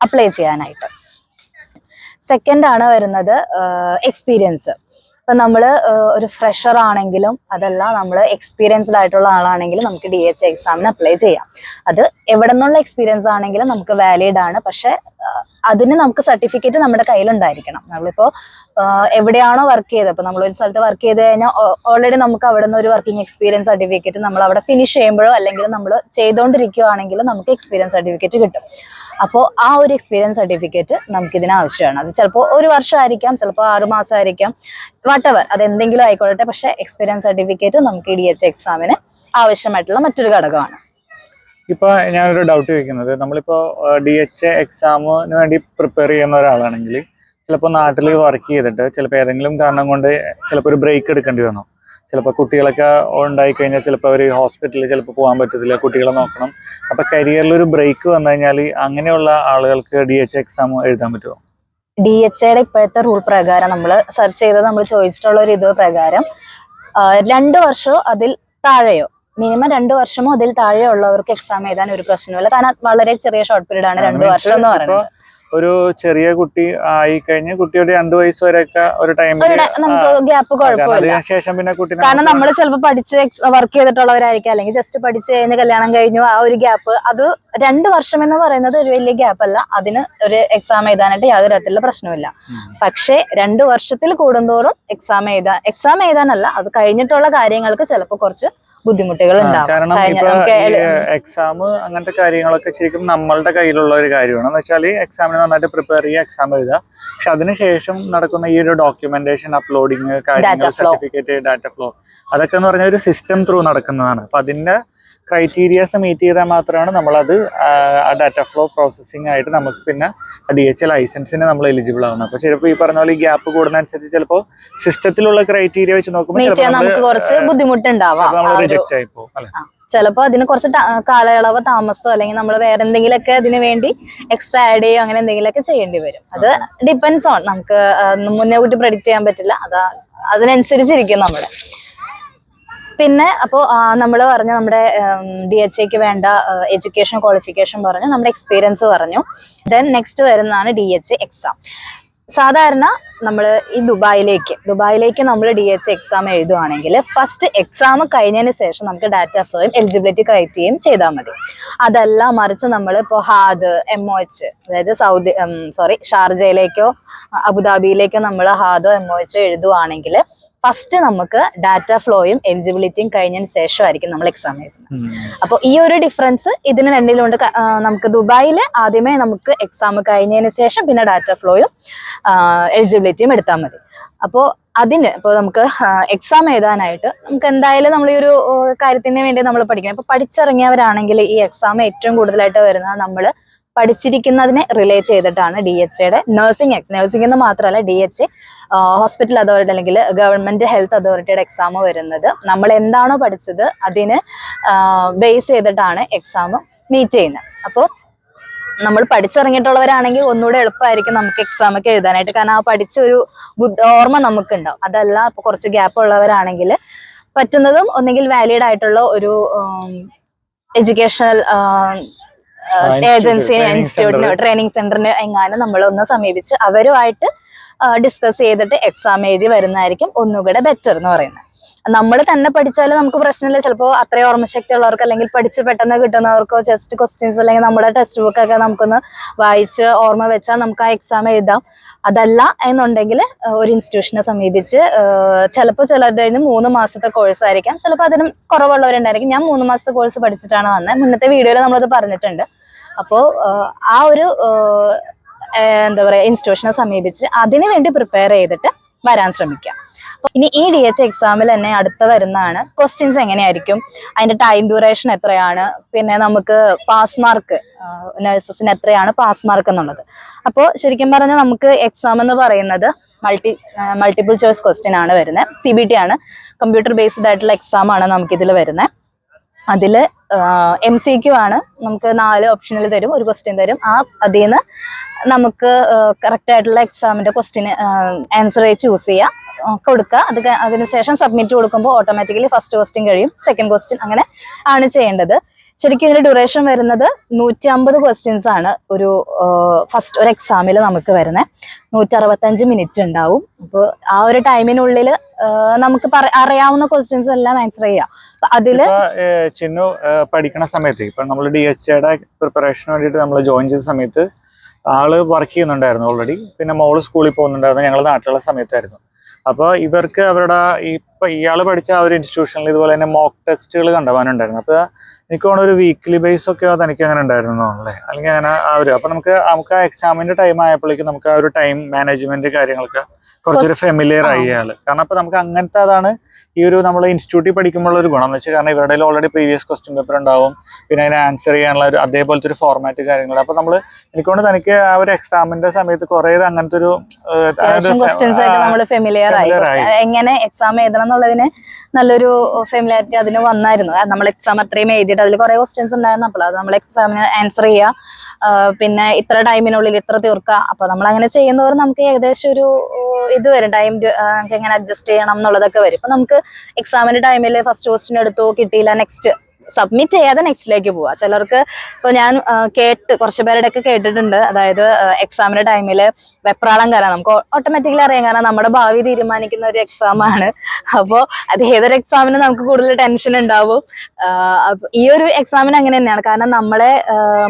അപ്ലൈ ചെയ്യാനായിട്ട്. സെക്കൻഡ് ആണ് വരുന്നത് എക്സ്പീരിയൻസ്. ഇപ്പൊ നമ്മൾ ഒരു ഫ്രഷർ ആണെങ്കിലും അതല്ല നമ്മൾ എക്സ്പീരിയൻസ്ഡ് ആയിട്ടുള്ള ആളാണെങ്കിലും നമുക്ക് DH എക്സാമിന് അപ്ലൈ ചെയ്യാം. അത് എവിടെ നിന്നുള്ള എക്സ്പീരിയൻസ് ആണെങ്കിലും നമുക്ക് വാലിഡ് ആണ്. പക്ഷെ അതിന് നമുക്ക് സർട്ടിഫിക്കറ്റ് നമ്മുടെ കയ്യിലുണ്ടായിരിക്കണം. നമ്മളിപ്പോ എവിടെയാണോ വർക്ക് ചെയ്തത്, ഇപ്പൊ നമ്മൾ ഒരു സ്ഥലത്ത് വർക്ക് ചെയ്ത് കഴിഞ്ഞാൽ ഓൾറെഡി നമുക്ക് അവിടെ നിന്ന് ഒരു വർക്കിംഗ് എക്സ്പീരിയൻസ് സർട്ടിഫിക്കറ്റ് നമ്മൾ അവിടെ ഫിനിഷ് ചെയ്യുമ്പോഴോ അല്ലെങ്കിൽ നമ്മൾ ചെയ്തുകൊണ്ടിരിക്കുകയാണെങ്കിലും നമുക്ക് എക്സ്പീരിയൻസ് സർട്ടിഫിക്കറ്റ് കിട്ടും. അപ്പോൾ ആ ഒരു എക്സ്പീരിയൻസ് സർട്ടിഫിക്കറ്റ് നമുക്ക് ഇതിന് ആവശ്യമാണ്. അത് ചിലപ്പോൾ 1 വർഷമായിരിക്കാം, ചിലപ്പോൾ 6 മാസമായിരിക്കാം, വാട്ടെവർ, അത് എന്തെങ്കിലും ആയിക്കോട്ടെ. പക്ഷെ എക്സ്പീരിയൻസ് സർട്ടിഫിക്കറ്റ് നമുക്ക് DHA എക്സാമിന് ആവശ്യമായിട്ടുള്ള മറ്റൊരു ഘടകമാണ്. ഇപ്പൊ ഞാനൊരു ഡൗട്ട് ചോദിക്കുന്നത്, നമ്മളിപ്പോ DHA എക്സാമിന് വേണ്ടി പ്രിപ്പയർ ചെയ്യുന്ന ഒരാളാണെങ്കിൽ ചിലപ്പോൾ നാട്ടിൽ വർക്ക് ചെയ്തിട്ട് ചിലപ്പോൾ ഏതെങ്കിലും കാരണം കൊണ്ട് ചിലപ്പോൾ ഒരു ബ്രേക്ക് എടുക്കേണ്ടി വന്നു. ചിലപ്പോൾ കുട്ടികളൊക്കെ ഉണ്ടായി കഴിഞ്ഞാൽ ചിലപ്പോൾ അവർ ഹോസ്പിറ്റലിൽ ചിലപ്പോൾ പോകാൻ പറ്റത്തില്ല, കുട്ടികളെ നോക്കണം. അപ്പൊ കരിയറിൽ ഒരു ബ്രേക്ക് വന്നു കഴിഞ്ഞാൽ അങ്ങനെയുള്ള ആളുകൾക്ക് DHA എക്സാം എഴുതാൻ പറ്റുമോ? DHAയുടെ ഇപ്പോഴത്തെ റൂൾ പ്രകാരം നമ്മൾ സെർച്ച് ചെയ്തത്, നമ്മൾ ചോദിച്ചിട്ടുള്ള ഒരു ഇത് പ്രകാരം 2 വർഷമോ അതിൽ താഴെയോ, മിനിമം 2 വർഷമോ അതിൽ താഴെയോ ഉള്ളവർക്ക് എക്സാം എഴുതാൻ ഒരു പ്രശ്നമില്ല. കാരണം വളരെ ചെറിയ ഷോർട്ട് പീരീഡ് ആണ് 2 വർഷം എന്ന് പറയുന്നത്. ഒരു ചെറിയ കുട്ടി ആയി കഴിഞ്ഞ് കുട്ടിയുടെ 2 വയസ്സ് വരെയൊക്കെ ഒരു ടൈമിൽ നമുക്ക് ഗ്യാപ്പ് കുഴപ്പമില്ല. ശേഷം പിന്നെ കുട്ടി, കാരണം നമ്മൾ ചിലപ്പോൾ പഠിച്ച് വർക്ക് ചെയ്തിട്ടുള്ളവരായിരിക്കും, അല്ലെങ്കിൽ ജസ്റ്റ് പഠിച്ച് കഴിഞ്ഞ് കല്യാണം കഴിഞ്ഞു, ആ ഒരു ഗ്യാപ്പ്, അത് 2 വർഷം എന്ന് പറയുന്നത് ഒരു വലിയ ഗ്യാപ്പ് അല്ല. അതിന് ഒരു എക്സാം എഴുതാനായിട്ട് യാതൊരു തരത്തിലുള്ള പ്രശ്നമില്ല. പക്ഷേ 2 വർഷത്തിൽ കൂടുന്തോറും എക്സാം എഴുതാനല്ല, അത് കഴിഞ്ഞിട്ടുള്ള കാര്യങ്ങൾക്ക് ചിലപ്പോൾ കുറച്ച് ബുദ്ധിമുട്ടുകൾ ഉണ്ടാവും. കാരണം എക്സാം അങ്ങനത്തെ കാര്യങ്ങളൊക്കെ ശരിക്കും നമ്മളുടെ കയ്യിലുള്ള ഒരു കാര്യമാണ്. എന്ന് വെച്ചാൽ എക്സാമിന് നന്നായിട്ട് പ്രിപ്പയർ ചെയ്യുക, എക്സാം എഴുതുക. പക്ഷെ അതിനുശേഷം നടക്കുന്ന ഈ ഒരു ഡോക്യുമെന്റേഷൻ, അപ്ലോഡിങ്, കാര്യങ്ങൾ, സർട്ടിഫിക്കറ്റ്, ഡാറ്റ ഫ്ലോ, അതൊക്കെ എന്ന് പറഞ്ഞ ഒരു സിസ്റ്റം ത്രൂ നടക്കുന്നതാണ്. അപ്പൊ അതിന്റെ ക്രൈറ്റീരിയാസ് മീറ്റ് ചെയ്താൽ മാത്രമാണ് നമ്മളത് ആ ഡാറ്റ ഫ്ലോ പ്രോസസ്സിംഗ് ആയിട്ട് നമുക്ക് പിന്നെ DHA ലൈസൻസിന് നമ്മൾ എലിജിബിൾ ആവുന്നത്. അപ്പൊ ചിലപ്പോൾ ഈ പറഞ്ഞ പോലെ ഈ ഗ്യാപ്പ് കൂടുന്നതനുസരിച്ച് ചിലപ്പോൾ സിസ്റ്റത്തിലുള്ള ക്രൈറ്റീരിയ വെച്ച് നോക്കുമ്പോൾ നമുക്ക് കുറച്ച് ബുദ്ധിമുട്ടുണ്ടാവാം, റിജക്ട് ആയി പോകും അല്ലെ. ചിലപ്പോൾ അതിന് കുറച്ച് കാലയളവ് താമസമോ അല്ലെങ്കിൽ നമ്മൾ വേറെ എന്തെങ്കിലുമൊക്കെ അതിന് വേണ്ടി എക്സ്ട്രാ ആഡ് ചെയ്യോ അങ്ങനെ എന്തെങ്കിലുമൊക്കെ ചെയ്യേണ്ടി വരും. അത് ഡിപ്പെൻസ് ഓൺ, നമുക്ക് മുന്നേ കൂട്ടി പ്രെഡിക്റ്റ് ചെയ്യാൻ പറ്റില്ല. അതിനനുസരിച്ചിരിക്കും നമ്മുടെ. പിന്നെ അപ്പോൾ നമ്മൾ പറഞ്ഞു നമ്മുടെ DHAക്ക് വേണ്ട എഡ്യൂക്കേഷൻ ക്വാളിഫിക്കേഷൻ പറഞ്ഞു, നമ്മുടെ എക്സ്പീരിയൻസ് പറഞ്ഞു. ദെൻ നെക്സ്റ്റ് വരുന്നതാണ് DHA എക്സാം. സാധാരണ നമ്മൾ ഈ ദുബായിലേക്ക് നമ്മൾ DHA എക്സാം എഴുതുവാണെങ്കിൽ ഫസ്റ്റ് എക്സാം കഴിഞ്ഞതിന് ശേഷം നമുക്ക് ഡാറ്റ ഫ്ലോയും എലിജിബിലിറ്റി ക്രൈറ്റീരിയയും ചെയ്താൽ മതി. അതല്ല മറിച്ച് നമ്മൾ ഇപ്പോൾ ഹാദ്, MOH, അതായത് ഷാർജയിലേക്കോ അബുദാബിയിലേക്കോ നമ്മൾ ഹാദോ MOH എഴുതുവാണെങ്കിൽ ഫസ്റ്റ് നമുക്ക് ഡാറ്റ ഫ്ലോയും എലിജിബിലിറ്റിയും കഴിഞ്ഞതിന് ശേഷമായിരിക്കും നമ്മൾ എക്സാം എഴുതുന്നത്. അപ്പോൾ ഈ ഒരു ഡിഫറൻസ് ഇതിന് രണ്ടിലുണ്ട്. നമുക്ക് ദുബായിൽ ആദ്യമേ നമുക്ക് എക്സാം കഴിഞ്ഞതിന് ശേഷം പിന്നെ ഡാറ്റ ഫ്ലോയും എലിജിബിലിറ്റിയും എടുത്താൽ മതി. അപ്പോൾ ഇപ്പോൾ നമുക്ക് എക്സാം എഴുതാനായിട്ട് നമുക്ക് എന്തായാലും നമ്മൾ ഈ ഒരു കാര്യത്തിന് വേണ്ടി നമ്മൾ പഠിക്കണം. ഇപ്പോൾ പഠിച്ചിറങ്ങിയവരാണെങ്കിൽ ഈ എക്സാം ഏറ്റവും കൂടുതലായിട്ട് വരുന്നത് നമ്മൾ പഠിച്ചിരിക്കുന്നതിനെ റിലേറ്റ് ചെയ്തിട്ടാണ്. DHAയുടെ നഴ്സിംഗ് എന്ന് മാത്രമല്ല, DHA ഹോസ്പിറ്റൽ അതോറിറ്റി അല്ലെങ്കിൽ ഗവൺമെന്റ് ഹെൽത്ത് അതോറിറ്റിയുടെ എക്സാം വരുന്നത് നമ്മൾ എന്താണോ പഠിച്ചത് അതിന് ബേസ് ചെയ്തിട്ടാണ് എക്സാം മീറ്റ് ചെയ്യുന്നത്. അപ്പോൾ നമ്മൾ പഠിച്ചിറങ്ങിയിട്ടുള്ളവരാണെങ്കിൽ ഒന്നുകൂടെ എളുപ്പമായിരിക്കും നമുക്ക് എക്സാം ഒക്കെ എഴുതാനായിട്ട്. കാരണം ആ പഠിച്ച ഒരു ഓർമ്മ നമുക്കുണ്ടാവും. അതല്ല ഇപ്പോൾ കുറച്ച് ഗ്യാപ്പ് ഉള്ളവരാണെങ്കിൽ പറ്റുന്നതും ഒന്നെങ്കിൽ വാലിഡ് ആയിട്ടുള്ള ഒരു എഡ്യൂക്കേഷണൽ ഏജൻസിനെ, ഇൻസ്റ്റിറ്റ്യൂട്ടിനോ ട്രെയിനിങ് സെന്ററിന് എങ്ങാനും നമ്മളൊന്ന് സമീപിച്ച് അവരുമായിട്ട് ഡിസ്കസ് ചെയ്തിട്ട് എക്സാം എഴുതി വരുന്നതായിരിക്കും ഒന്നുകൂടെ ബെറ്റർ എന്ന് പറയുന്നത്. നമ്മൾ തന്നെ പഠിച്ചാലും നമുക്ക് പ്രശ്നമില്ല. ചിലപ്പോൾ അത്രയും ഓർമ്മശക്തി ഉള്ളവർക്ക് അല്ലെങ്കിൽ പഠിച്ച് പെട്ടെന്ന് കിട്ടുന്നവർക്കോ ജസ്റ്റ് ക്വസ്റ്റ്യൻസ് അല്ലെങ്കിൽ നമ്മുടെ ടെക്സ്റ്റ് ബുക്കൊക്കെ നമുക്കൊന്ന് വായിച്ച് ഓർമ്മ വെച്ചാൽ നമുക്ക് ആ എക്സാം എഴുതാം. അതല്ല എന്നുണ്ടെങ്കിൽ ഒരു ഇൻസ്റ്റിറ്റ്യൂഷനെ സമീപിച്ച് ചിലപ്പോൾ ചിലരുടെ 3 മാസത്തെ കോഴ്സ് ആയിരിക്കാം, ചിലപ്പോൾ അതിനും കുറവുള്ളവരുണ്ടായിരിക്കും. ഞാൻ 3 മാസത്തെ കോഴ്സ് പഠിച്ചിട്ടാണ് വന്നത്. മുന്നത്തെ വീഡിയോയിൽ നമ്മളത് പറഞ്ഞിട്ടുണ്ട്. അപ്പോൾ ആ ഒരു ഇൻസ്റ്റിറ്റ്യൂഷനെ സമീപിച്ച് അതിനു വേണ്ടി പ്രിപ്പയർ ചെയ്തിട്ട് വരാൻ ശ്രമിക്കാം. ഇനി ഈ DHA എക്സാമിൽ തന്നെ അടുത്ത വരുന്നതാണ് ക്വസ്റ്റ്യൻസ് എങ്ങനെയായിരിക്കും, അതിന്റെ ടൈം ഡ്യൂറേഷൻ എത്രയാണ്, പിന്നെ നമുക്ക് പാസ് മാർക്ക്, നഴ്സസിന് എത്രയാണ് പാസ് മാർക്ക് എന്നുള്ളത്. അപ്പോൾ ശരിക്കും പറഞ്ഞാൽ നമുക്ക് എക്സാം എന്ന് പറയുന്നത് മൾട്ടിപ്പിൾ ചോയ്സ് ക്വസ്റ്റ്യൻ ആണ് വരുന്നത്. CBT ആണ്, കമ്പ്യൂട്ടർ ബേസ്ഡ് ആയിട്ടുള്ള എക്സാം ആണ് നമുക്കിതിൽ വരുന്നത്. അതിൽ MCQ ആണ്, നമുക്ക് 4 ഓപ്ഷനിൽ തരും, ഒരു ക്വസ്റ്റ്യൻ തരും. അതിൽ നിന്ന് നമുക്ക് കറക്റ്റ് ആയിട്ടുള്ള എക്സാമിന്റെ ക്വസ്റ്റ്യന് ആൻസർ ചൂസ് ചെയ്യാം, കൊടുക്കുക. അതിനുശേഷം സബ്മിറ്റ് കൊടുക്കുമ്പോൾ ഓട്ടോമാറ്റിക്കലി ഫസ്റ്റ് ക്വസ്റ്റ്യൻ കഴിയും, സെക്കൻഡ് ക്വസ്റ്റ്യൻ അങ്ങനെ ആണ് ചെയ്യേണ്ടത്. ശരിക്കും ഇതിന്റെ ഡ്യൂറേഷൻ വരുന്നത് 150 ക്വസ്റ്റ്യൻസ് ആണ് ഒരു ഫസ്റ്റ് ഒരു എക്സാമിൽ നമുക്ക് വരുന്നത്. 165 മിനിറ്റ് ഉണ്ടാവും. അപ്പോൾ ആ ഒരു ടൈമിനുള്ളിൽ നമുക്ക് അറിയാവുന്ന ക്വസ്റ്റ്യൻസ് എല്ലാം ആൻസർ ചെയ്യാം. അതില് ചിന്നു പഠിക്കുന്ന സമയത്ത് ഇപ്പൊ നമ്മൾ DHAയുടെ പ്രിപ്പറേഷന് വേണ്ടിയിട്ട് നമ്മൾ ജോയിൻ ചെയ്ത സമയത്ത് ആള് വർക്ക് ചെയ്യുന്നുണ്ടായിരുന്നു ഓൾറെഡി. പിന്നെ മോള് സ്കൂളിൽ പോകുന്നുണ്ടായിരുന്നു. ഞങ്ങൾ നാട്ടിലുള്ള സമയത്തായിരുന്നു. അപ്പോൾ ഇവർക്ക് അവരുടെ ഇപ്പൊ ഇയാള് പഠിച്ച ആ ഒരു ഇൻസ്റ്റിറ്റ്യൂഷനിൽ ഇതുപോലെ തന്നെ മോക്ക് ടെസ്റ്റുകൾ കണ്ടുപോകാനുണ്ടായിരുന്നു. അപ്പൊ എനിക്ക് തോന്നുന്നു ഒരു വീക്ക്ലി ബേസ് ഒക്കെ തനിക്ക് അങ്ങനെ ഉണ്ടായിരുന്നു അല്ലേ, അല്ലെങ്കിൽ അങ്ങനെ അപ്പൊ നമുക്ക് ആ എക്സാമിന്റെ ടൈം ആയപ്പോഴേക്കും നമുക്ക് ആ ഒരു ടൈം മാനേജ്മെന്റ് കാര്യങ്ങളൊക്കെ കുറച്ചൊരു ഫെമിലിയർ ആയി ആള്. കാരണം അപ്പൊ നമുക്ക് അങ്ങനത്തെ അതാണ് ഈ ഒരു നമ്മൾ ഇൻസ്റ്റിറ്റ്യൂട്ടിൽ പഠിക്കുമ്പോൾ ഒരു ഗുണം എന്ന് വെച്ചാൽ, കാരണം ഇവരുടെ ഓൾറെഡി പ്രീവിയസ് ക്വസ്റ്റ്യൻ പേപ്പർ ഉണ്ടാവും, പിന്നെ അതിനെ ആൻസർ ചെയ്യാനുള്ള ഒരു അതേപോലത്തെ ഒരു ഫോർമാറ്റ് കാര്യങ്ങൾ. അപ്പൊ നമ്മൾ എനിക്കൊണ്ട് തനിക്ക് ആ ഒരു എക്സാമിന്റെ സമയത്ത് കുറെ അങ്ങനത്തെ ഒരു ക്വസ്റ്റ്യൻസ് ഒക്കെ നമ്മൾ ഫെമിലിയർ ആയി. എങ്ങനെ എക്സാം എഴുതണം എന്നുള്ളതിന് നല്ലൊരു ഫെമിലിയാരിറ്റി അതിന് വന്നായിരുന്നു. നമ്മൾ എക്സാം അത്രയും എഴുതിയിട്ട് അതിൽ കുറെ ക്വസ്റ്റ്യൻസ് ഉണ്ടായിരുന്നു. അപ്പോൾ അത് നമ്മൾ എക്സാമിന് ആൻസർ ചെയ്യുക, പിന്നെ ഇത്ര ടൈമിനുള്ളിൽ ഇത്ര തീർക്കുക. അപ്പൊ നമ്മൾ അങ്ങനെ ചെയ്യുന്നവർ നമുക്ക് ഏകദേശം ഒരു ഇത് വരും, ടൈം നമുക്ക് എങ്ങനെ അഡ്ജസ്റ്റ് ചെയ്യണം എന്നുള്ളതൊക്കെ വരും. ഇപ്പൊ നമുക്ക് എക്സാമിന്റെ ടൈമിൽ ഫസ്റ്റ് ക്വസ്റ്റ്യൻ എടുത്തു, കിട്ടിയില്ല, നെക്സ്റ്റ് സബ്മിറ്റ് ചെയ്യാതെ നെക്സ്റ്റിലേക്ക് പോവാ. ചിലർക്ക് ഇപ്പൊ ഞാൻ കുറച്ചു പേരുടെ ഒക്കെ കേട്ടിട്ടുണ്ട്, അതായത് എക്സാമിന്റെ ടൈമില് വെപ്രാളം കയറാം. നമുക്ക് ഓട്ടോമാറ്റിക്കലി അറിയാം, കാരണം നമ്മുടെ ഭാവി തീരുമാനിക്കുന്ന ഒരു എക്സാം ആണ്. അപ്പോൾ അത് ഏതൊരു എക്സാമിന് നമുക്ക് കൂടുതൽ ടെൻഷൻ ഉണ്ടാവും. ഈ ഒരു എക്സാമിന് അങ്ങനെ തന്നെയാണ്. കാരണം നമ്മളെ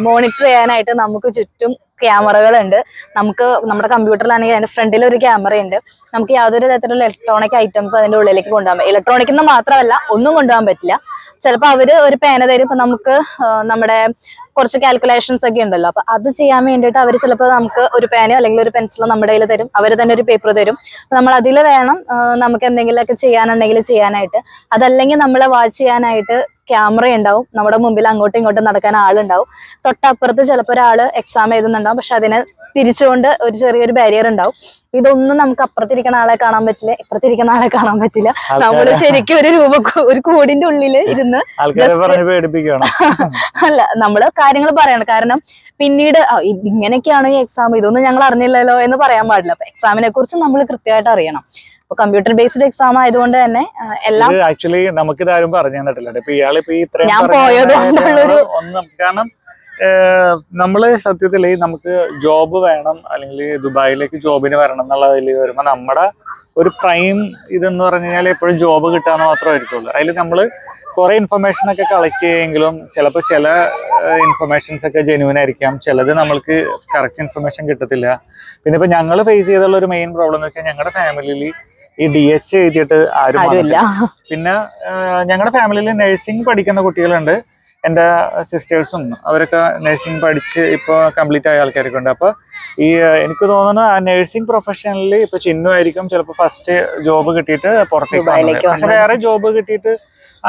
മോണിറ്റർ ചെയ്യാനായിട്ട് നമുക്ക് ചുറ്റും ക്യാമറകളുണ്ട്. നമുക്ക് നമ്മുടെ കമ്പ്യൂട്ടറിലാണെങ്കിൽ അതിന്റെ ഫ്രണ്ടിൽ ഒരു ക്യാമറയുണ്ട്. നമുക്ക് യാതൊരു തരത്തിലുള്ള ഇലക്ട്രോണിക് ഐറ്റംസ് അതിന്റെ ഉള്ളിലേക്ക് കൊണ്ടുപോകാൻ, ഇലക്ട്രോണിക് എന്ന് മാത്രമല്ല ഒന്നും കൊണ്ടുപോകാൻ പറ്റില്ല. ചിലപ്പോൾ അവര് ഒരു പേന തരും. ഇപ്പൊ നമുക്ക് നമ്മുടെ കുറച്ച് കാൽക്കുലേഷൻസ് ഒക്കെ ഉണ്ടല്ലോ, അപ്പൊ അത് ചെയ്യാൻ വേണ്ടിയിട്ട് അവർ ചിലപ്പോൾ നമുക്ക് ഒരു പേനയോ അല്ലെങ്കിൽ ഒരു പെൻസിലോ നമ്മുടെ കയ്യിൽ തരും. അവർ തന്നെ ഒരു പേപ്പർ തരും. നമ്മൾ അതിൽ വേണം നമുക്ക് എന്തെങ്കിലുമൊക്കെ ചെയ്യാനുണ്ടെങ്കിൽ ചെയ്യാനായിട്ട്. അതല്ലെങ്കിൽ നമ്മളെ വാച്ച് ചെയ്യാനായിട്ട് ക്യാമറ ഉണ്ടാവും. നമ്മുടെ മുമ്പിൽ അങ്ങോട്ടും ഇങ്ങോട്ടും നടക്കാൻ ആളുണ്ടാവും. തൊട്ടപ്പുറത്ത് ചിലപ്പോൾ ഒരാള് എക്സാം എഴുതുന്നുണ്ടാവും, പക്ഷെ അതിനെ തിരിച്ചുകൊണ്ട് ഒരു ചെറിയൊരു ബാരിയർ ഉണ്ടാവും. ഇതൊന്നും നമുക്ക് അപ്പുറത്തിരിക്കുന്ന ആളെ കാണാൻ പറ്റില്ല, ഇപ്പുറത്തിരിക്കുന്ന ആളെ കാണാൻ പറ്റില്ല. നമ്മള് ശരിക്കും ഒരു കൂടിന്റെ ഉള്ളില് ഇരുന്ന് അല്ല, നമ്മള് കാര്യങ്ങൾ പറയണം. കാരണം പിന്നീട് ഇങ്ങനെയൊക്കെയാണ് ഈ എക്സാം, ഇതൊന്നും ഞങ്ങൾ അറിഞ്ഞില്ലല്ലോ എന്ന് പറയാൻ പാടില്ല. അപ്പൊ എക്സാമിനെ കുറിച്ച് നമ്മൾ കൃത്യമായിട്ട് അറിയണം. കമ്പ്യൂട്ടർ ബേസ്ഡ് എക്സാം ആയതുകൊണ്ട് തന്നെ എല്ലാം ആക്ച്വലി നമുക്ക് ഇതാരും പറഞ്ഞു തന്നിട്ടില്ല. ഇപ്പൊ ഇയാളിപ്പോ ഞാൻ പോയത് കൊണ്ടുള്ളൊരു കാരണം നമ്മള് സത്യത്തില് നമുക്ക് ജോബ് വേണം, അല്ലെങ്കിൽ ദുബായിലേക്ക് ജോബിന് വരണം എന്നുള്ളതിൽ വരുമ്പോ നമ്മുടെ ഒരു പ്രൈം ഇതെന്ന് പറഞ്ഞു കഴിഞ്ഞാൽ എപ്പോഴും ജോബ് കിട്ടാന്ന് മാത്രമായിരിക്കുള്ളൂ. അതിൽ നമ്മള് കുറെ ഇൻഫർമേഷൻ ഒക്കെ കളക്ട് ചെയ്യുമെങ്കിലും ചിലപ്പോൾ ചില ഇൻഫർമേഷൻസ് ഒക്കെ ജെന്യൂൻ ആയിരിക്കാം, ചിലത് നമ്മൾക്ക് കറക്റ്റ് ഇൻഫർമേഷൻ കിട്ടത്തില്ല. പിന്നെ ഇപ്പൊ ഞങ്ങൾ ഫേസ് ചെയ്തുള്ള ഒരു മെയിൻ പ്രോബ്ലം എന്ന് വെച്ചാൽ, ഞങ്ങളുടെ ഫാമിലിയിൽ ഈ DH എഴുതിയിട്ട് ആരും. പിന്നെ ഞങ്ങളുടെ ഫാമിലിയിൽ നഴ്സിംഗ് പഠിക്കുന്ന കുട്ടികളുണ്ട്. എൻ്റെ സിസ്റ്റേഴ്സും അവരൊക്കെ നഴ്സിംഗ് പഠിച്ച് ഇപ്പോൾ കംപ്ലീറ്റ് ആയ ആൾക്കാരൊക്കെ ഉണ്ട്. അപ്പോൾ ഈ എനിക്ക് തോന്നുന്നു ആ നഴ്സിംഗ് പ്രൊഫഷനിൽ ഇപ്പൊ ചിന്നു ആയിരിക്കും ചിലപ്പോൾ ഫസ്റ്റ് ജോബ് കിട്ടിയിട്ട് പുറത്തേക്ക് വന്നത്. പക്ഷെ വേറെ ജോബ് കിട്ടിയിട്ട്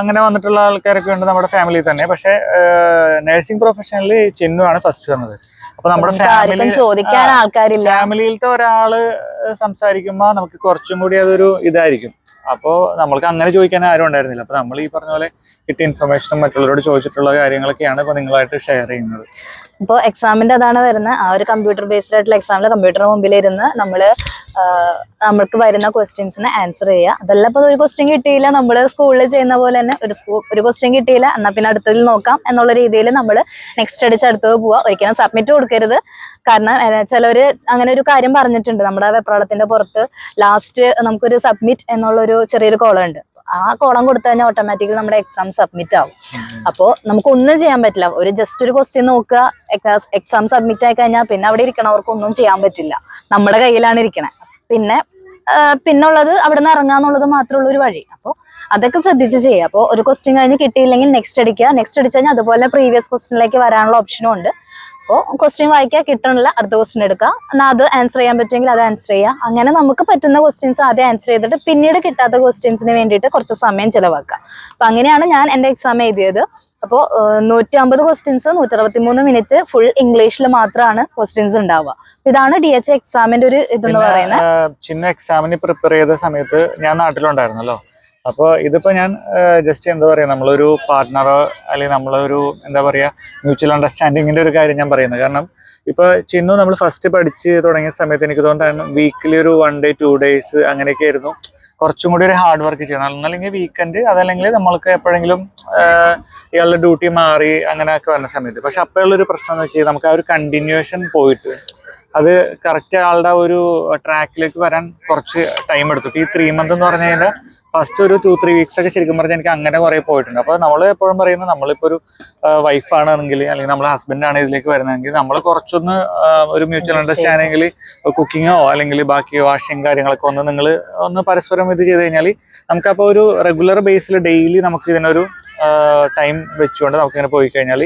അങ്ങനെ വന്നിട്ടുള്ള ആൾക്കാരൊക്കെ ഉണ്ട് നമ്മുടെ ഫാമിലിയിൽ തന്നെ. പക്ഷെ നഴ്സിംഗ് പ്രൊഫഷനിൽ ചിന്നു ആണ് ഫസ്റ്റ് വന്നത്. അപ്പൊ നമ്മുടെ ഫാമിലിയിലത്തെ ഒരാള് സംസാരിക്കുമ്പോ നമുക്ക് കുറച്ചും കൂടി അതൊരു ഇതായിരിക്കും. അപ്പോൾ നമ്മൾക്ക് അങ്ങനെ ചോദിക്കാൻ ആരും ഉണ്ടായിരുന്നില്ല. അപ്പൊ നമ്മൾ ഈ പറഞ്ഞ പോലെ കിട്ടിയ ഇൻഫർമേഷനും മറ്റുള്ളവരോട് ചോദിച്ചിട്ടുള്ള കാര്യങ്ങളൊക്കെയാണ് ഇപ്പൊ നിങ്ങളായിട്ട് ഷെയർ ചെയ്യുന്നത്. ഇപ്പോൾ എക്സാമിന്റെ അതാണ് വരുന്നത്. ആ ഒരു കമ്പ്യൂട്ടർ ബേസ്ഡ് ആയിട്ടുള്ള എക്സാമിൽ കമ്പ്യൂട്ടർ മുമ്പിലിരുന്ന് നമ്മൾക്ക് വരുന്ന ക്വസ്റ്റ്യൻസിന് ആൻസർ ചെയ്യുക. അതല്ല ഇപ്പൊ ഒരു ക്വസ്റ്റ്യൻ കിട്ടിയില്ല, നമ്മൾ സ്കൂളിൽ ചെയ്യുന്ന പോലെ തന്നെ ഒരു ക്വസ്റ്റ്യൻ കിട്ടിയില്ല എന്നാ പിന്നെ അടുത്തതിൽ നോക്കാം എന്നുള്ള രീതിയിൽ നമ്മൾ നെക്സ്റ്റ് അടിച്ച് അടുത്തത് പോവുക. ഒരിക്കലും സബ്മിറ്റ് കൊടുക്കരുത്. കാരണം ചിലവര് അങ്ങനെ ഒരു കാര്യം പറഞ്ഞിട്ടുണ്ട്, നമ്മുടെ വെപ്രാളത്തിന്റെ പുറത്ത് ലാസ്റ്റ് നമുക്കൊരു സബ്മിറ്റ് എന്നുള്ളൊരു ചെറിയൊരു കോളം ഉണ്ട്. ആ കോളം കൊടുത്തു കഴിഞ്ഞാൽ ഓട്ടോമാറ്റിക്കലി നമ്മുടെ എക്സാം സബ്മിറ്റ് ആവും. അപ്പോൾ നമുക്ക് ഒന്നും ചെയ്യാൻ പറ്റില്ല. ജസ്റ്റ് ഒരു ക്വസ്റ്റ്യൻ നോക്കുക, എക്സാം സബ്മിറ്റ് ആയി കഴിഞ്ഞാൽ പിന്നെ അവിടെ ഇരിക്കണവർക്ക് ഒന്നും ചെയ്യാൻ പറ്റില്ല. നമ്മുടെ കയ്യിലാണ് ഇരിക്കണേ. പിന്നുള്ളത് അവിടെ നിന്ന് ഇറങ്ങാന്നുള്ളത് മാത്രമുള്ള ഒരു വഴി. അപ്പോൾ അതൊക്കെ ശ്രദ്ധിച്ച് ചെയ്യുക. അപ്പോൾ ഒരു ക്വസ്റ്റ്യൻ കഴിഞ്ഞ് കിട്ടിയില്ലെങ്കിൽ നെക്സ്റ്റ് അടിക്കുക. നെക്സ്റ്റ് അടിച്ചു കഴിഞ്ഞാൽ അതുപോലെ പ്രീവിയസ് ക്വസ്റ്റ്യനിലേക്ക് വരാനുള്ള ഓപ്ഷനും ഉണ്ട്. അപ്പോൾ ക്വസ്റ്റ്യൻ വായിക്കുക, കിട്ടണില്ല അടുത്ത ക്വസ്റ്റ്യൻ എടുക്കുക, എന്നാൽ അത് ആൻസർ ചെയ്യാൻ പറ്റുമെങ്കിൽ അത് ആൻസർ ചെയ്യുക. അങ്ങനെ നമുക്ക് പറ്റുന്ന ക്വസ്റ്റ്യൻസ് ആദ്യം ആൻസർ ചെയ്തിട്ട് പിന്നീട് കിട്ടാത്ത ക്വസ്റ്റ്യൻസിന് വേണ്ടിയിട്ട് കുറച്ച് സമയം ചിലവാക്കുക. അപ്പൊ അങ്ങനെയാണ് ഞാൻ എൻ്റെ എക്സാം എഴുതിയത്. അപ്പോൾ 150 ക്വസ്റ്റ്യൻസ് 163 മിനിറ്റ് ഫുൾ ഇംഗ്ലീഷിൽ മാത്രമാണ് ക്വസ്റ്റ്യൻസ് ഉണ്ടാവുക. ഇതാണ് DH എക്സാമിന്റെ ഒരു ഇതെന്ന് പറയുന്നത്. ചിന്ന എക്സാമിന് പ്രിപ്പയർ ചെയ്ത സമയത്ത് ഞാൻ നാട്ടിലുണ്ടായിരുന്നല്ലോ. അപ്പോൾ ഇതിപ്പോ ഞാൻ ജസ്റ്റ് എന്താ പറയാ, നമ്മളൊരു പാർട്ട്ണറോ അല്ലെങ്കിൽ നമ്മളൊരു എന്താ പറയാ മ്യൂച്വൽ അണ്ടർസ്റ്റാൻഡിങ്ങിന്റെ ഒരു കാര്യം ഞാൻ പറയുന്നത്. കാരണം ഇപ്പൊ ചിന്നു നമ്മൾ ഫസ്റ്റ് പഠിച്ച് തുടങ്ങിയ സമയത്ത് എനിക്ക് തോന്നുന്നു വീക്കിലി ഒരു 1 day 2 days അങ്ങനെയൊക്കെ ആയിരുന്നു കുറച്ചും കൂടി ഒരു ഹാർഡ് വർക്ക് ചെയ്യണം, അല്ലെങ്കിൽ വീക്കെൻഡ് അതല്ലെങ്കിൽ നമ്മൾക്ക് എപ്പോഴെങ്കിലും ഇയാളുടെ ഡ്യൂട്ടി മാറി അങ്ങനെയൊക്കെ വരുന്ന സമയത്ത്. പക്ഷെ അപ്പോഴുള്ളൊരു പ്രശ്നം എന്ന് വെച്ചാൽ നമുക്ക് ആ ഒരു കണ്ടിന്യൂഷൻ പോയിട്ട് അത് കറക്റ്റ് ആളുടെ ഒരു ട്രാക്കിലേക്ക് വരാൻ കുറച്ച് ടൈം എടുത്തു. ഇപ്പോൾ ഈ 3 months എന്ന് പറഞ്ഞു കഴിഞ്ഞാൽ ഫസ്റ്റ് ഒരു 2-3 weeks ഒക്കെ ശരിക്കും പറഞ്ഞാൽ എനിക്ക് അങ്ങനെ കുറേ പോയിട്ടുണ്ട്. അപ്പോൾ നമ്മൾ എപ്പോഴും പറയുന്നത് നമ്മളിപ്പോൾ ഒരു വൈഫാണെങ്കിൽ അല്ലെങ്കിൽ നമ്മളെ ഹസ്ബൻഡാണ് ഇതിലേക്ക് വരുന്നതെങ്കിൽ നമ്മൾ കുറച്ചൊന്ന് ഒരു മ്യൂച്വൽ അണ്ടർസ്റ്റാൻഡിങ്ങിൽ കുക്കിങ്ങോ അല്ലെങ്കിൽ ബാക്കി വാഷിങ് കാര്യങ്ങളൊക്കെ ഒന്ന് പരസ്പരം ഇത് ചെയ്ത് കഴിഞ്ഞാൽ നമുക്കപ്പോൾ ഒരു റെഗുലർ ബേസിൽ ഡെയിലി നമുക്ക് ഇതിനൊരു ടൈം വെച്ചുകൊണ്ട് നമുക്കിങ്ങനെ പോയി കഴിഞ്ഞാൽ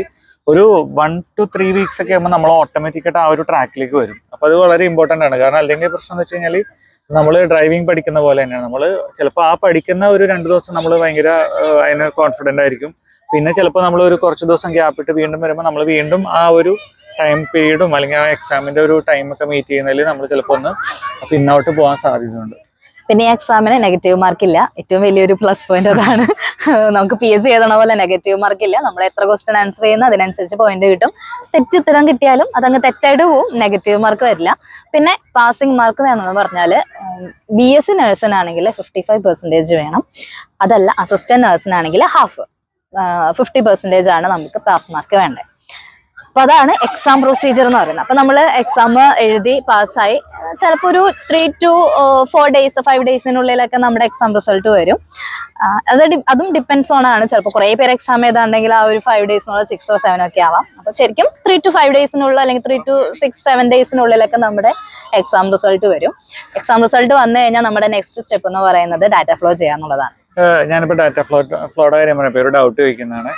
ഒരു 1 to 3 weeks ഒക്കെ ആകുമ്പോൾ നമ്മൾ ഓട്ടോമാറ്റിക്കായിട്ട് ആ ഒരു ട്രാക്കിലേക്ക് വരും. അപ്പോൾ അത് വളരെ ഇമ്പോർട്ടൻ്റ് ആണ്. കാരണം അല്ലെങ്കിൽ പ്രശ്നം എന്ന് വെച്ച് കഴിഞ്ഞാൽ നമ്മൾ ഡ്രൈവിംഗ് പഠിക്കുന്ന പോലെ തന്നെയാണ്. നമ്മൾ ചിലപ്പോൾ ആ പഠിക്കുന്ന ഒരു 2 ദിവസം നമ്മൾ ഭയങ്കര അതിന് കോൺഫിഡൻ്റ് ആയിരിക്കും. പിന്നെ ചിലപ്പോൾ നമ്മൾ ഒരു കുറച്ച് ദിവസം ഗ്യാപ്പ് ഇട്ട് വീണ്ടും വരുമ്പോൾ നമ്മൾ വീണ്ടും ആ ഒരു ടൈം പീരീഡും അല്ലെങ്കിൽ ആ എക്സാമിൻ്റെ ഒരു ടൈമൊക്കെ മീറ്റ് ചെയ്യുന്നതിൽ നമ്മൾ ചിലപ്പോൾ ഒന്ന് പിന്നോട്ട് പോകാൻ സാധ്യതയുണ്ട്. പിന്നെ ഈ എക്സാമിന് നെഗറ്റീവ് മാർക്കില്ല. ഏറ്റവും വലിയൊരു പ്ലസ് പോയിന്റ് അതാണ്. നമുക്ക് PSC എഴുതണ പോലെ നെഗറ്റീവ് മാർക്കില്ല. നമ്മൾ എത്ര ക്വസ്റ്റ്യൻ ആൻസർ ചെയ്യുന്ന അതിനനുസരിച്ച് പോയിന്റ് കിട്ടും. തെറ്റുത്തരം കിട്ടിയാലും അതങ്ങ് തെറ്റായിട്ട് പോവും, നെഗറ്റീവ് മാർക്ക് വരില്ല. പിന്നെ പാസിംഗ് മാർക്ക് വേണമെന്ന് പറഞ്ഞാൽ BSc നഴ്സിനാണെങ്കിൽ 55% വേണം. അതല്ല അസിസ്റ്റന്റ് നഴ്സിനാണെങ്കിൽ 50% ആണ് നമുക്ക് പാസ് മാർക്ക് വേണ്ടത്. അപ്പൊ അതാണ് എക്സാം പ്രൊസീജിയർ എന്ന് പറയുന്നത്. അപ്പൊ നമ്മൾ എക്സാം എഴുതി പാസ്സായി ചിലപ്പോൾ ഒരു 3 to 4 days 5 daysനുള്ളിലൊക്കെ നമ്മുടെ എക്സാം റിസൾട്ട് വരും. അതും ഡിപ്പെൻസ് ഓൺ ആണ്. ചിലപ്പോൾ കുറേ പേര് എക്സാം ചെയ്താണെങ്കിൽ ആ ഒരു 5 daysനുള്ള 6 or 7 ഒക്കെ ആവാം. അപ്പൊ ശരിക്കും 3 to 5 daysനുള്ള അല്ലെങ്കിൽ 3 to 6-7 daysനുള്ളിലൊക്കെ നമ്മുടെ എക്സാം റിസൾട്ട് വരും. എക്സാം റിസൾട്ട് വന്നു കഴിഞ്ഞാൽ നമ്മുടെ നെക്സ്റ്റ് സ്റ്റെപ്പ് എന്ന് പറയുന്നത് ഡാറ്റ ഫ്ലോ ചെയ്യാന്നുള്ളതാണ്. ഞാനിപ്പോൾ ഡാറ്റ ഫ്ലോയുടെ കാര്യം പറഞ്ഞപ്പോൾ ഒരു ഡൗട്ട് ചോദിക്കുന്നതാണ്.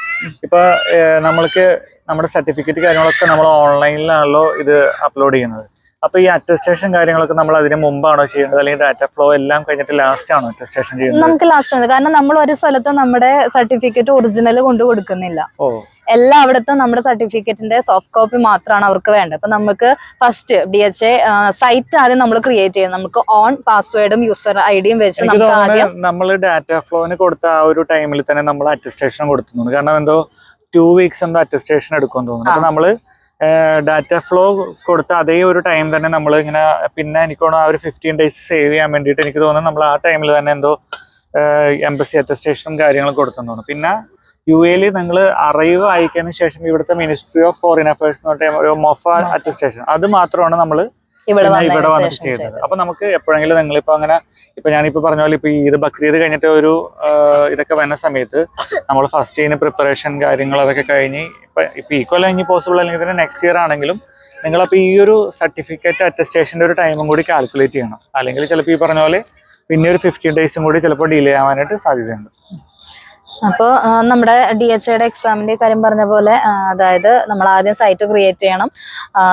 ഇപ്പൊ നമ്മൾക്ക് നമ്മുടെ സർട്ടിഫിക്കറ്റ് കാര്യങ്ങളൊക്കെ നമ്മൾ ഓൺലൈനിലാണല്ലോ ഇത് അപ്ലോഡ് ചെയ്യുന്നത്. അപ്പൊ ഈ അറ്റസ്റ്റേഷൻ കാര്യങ്ങളൊക്കെ നമ്മൾ അതിന് മുമ്പാണോ ചെയ്യേണ്ടത്, അല്ലെങ്കിൽ ഡാറ്റ ഫ്ലോ എല്ലാം കഴിഞ്ഞിട്ട് ലാസ്റ്റ് ആണോ അറ്റസ്റ്റേഷൻ ചെയ്യുന്നത്? നമുക്ക് ലാസ്റ്റ് ആണ്. കാരണം നമ്മൾ ഒരു സ്ഥലത്ത് നമ്മുടെ സർട്ടിഫിക്കറ്റ് ഒറിജിനൽ കൊണ്ടു കൊടുക്കുന്നില്ല. എല്ലാം അവിടുത്തെ നമ്മുടെ സർട്ടിഫിക്കറ്റിന്റെ സോഫ്റ്റ് കോപ്പി മാത്രമാണ് അവർക്ക് വേണ്ടത്. അപ്പൊ നമുക്ക് ഫസ്റ്റ് DHA സൈറ്റ് ആദ്യം നമ്മൾ ക്രിയേറ്റ് ചെയ്യും. നമുക്ക് ഓൺ പാസ്വേഡും യൂസർ ഐഡിയും വെച്ച് നമുക്ക് ആദ്യം നമ്മൾ ഡാറ്റ ഫ്ലോന് കൊടുത്ത ആ ഒരു ടൈമിൽ തന്നെ നമ്മൾ അറ്റസ്റ്റേഷൻ കൊടുത്തുണ്ട്. കാരണം എന്തോ 2 weeks എന്തോ അറ്റസ്റ്റേഷൻ എടുക്കുമെന്ന് തോന്നുന്നു. അപ്പൊ നമ്മള് ഡാറ്റ ഫ്ലോ കൊടുത്ത അതേ ഒരു ടൈം തന്നെ നമ്മൾ ഇങ്ങനെ പിന്നെ എനിക്ക് തോന്നുന്നു ആ ഒരു 15 days സേവ് ചെയ്യാൻ വേണ്ടിയിട്ട് എനിക്ക് തോന്നുന്നു നമ്മൾ ആ ടൈമിൽ തന്നെ എന്തോ എംബസി അറ്റസ്റ്റേഷനും കാര്യങ്ങളും കൊടുത്തെന്ന് തോന്നുന്നു. പിന്നെ UAE നിങ്ങൾ അറൈവ് ആയിക്കതിന് ശേഷം ഇവിടുത്തെ മിനിസ്ട്രി ഓഫ് ഫോറിൻ അഫയേഴ്സ് എന്ന് പറഞ്ഞ ഒരു മൊഫ അറ്റസ്റ്റേഷൻ അത് മാത്രമാണ് നമ്മൾ ഇവിടെ വന്നിട്ട് ചെയ്തത്. അപ്പൊ നമുക്ക് എപ്പോഴെങ്കിലും നിങ്ങളിപ്പോ അങ്ങനെ ഇപ്പൊ ഞാനിപ്പോ പറഞ്ഞ പോലെ ഇപ്പൊ ഇത് ബക്രീദ് കഴിഞ്ഞിട്ട് ഒരു ഇതൊക്കെ വരുന്ന സമയത്ത് നമ്മൾ ഫസ്റ്റ് ചെയ്യുന്ന പ്രിപ്പറേഷൻ കാര്യങ്ങൾ അതൊക്കെ കഴിഞ്ഞ് ഇപ്പൊ ഈക്വൽ കഴിഞ്ഞ് പോസിബിൾ അല്ലെങ്കിൽ തന്നെ നെക്സ്റ്റ് ഇയർ ആണെങ്കിലും നിങ്ങളപ്പോൾ ഈ ഒരു സർട്ടിഫിക്കറ്റ് അറ്റസ്റ്റേഷന്റെ ഒരു ടൈമും കൂടി കാൽക്കുലേറ്റ് ചെയ്യണം. അല്ലെങ്കിൽ ചിലപ്പോൾ ഈ പറഞ്ഞ പോലെ പിന്നെ ഒരു 15 days കൂടി ചിലപ്പോൾ ഡിലേ ആവാനായിട്ട് സാധ്യതയുണ്ട്. അപ്പോൾ നമ്മുടെ DHAയുടെ എക്സാമിന്റെ കാര്യം പറഞ്ഞ പോലെ അതായത് നമ്മൾ ആദ്യം സൈറ്റ് ക്രിയേറ്റ് ചെയ്യണം.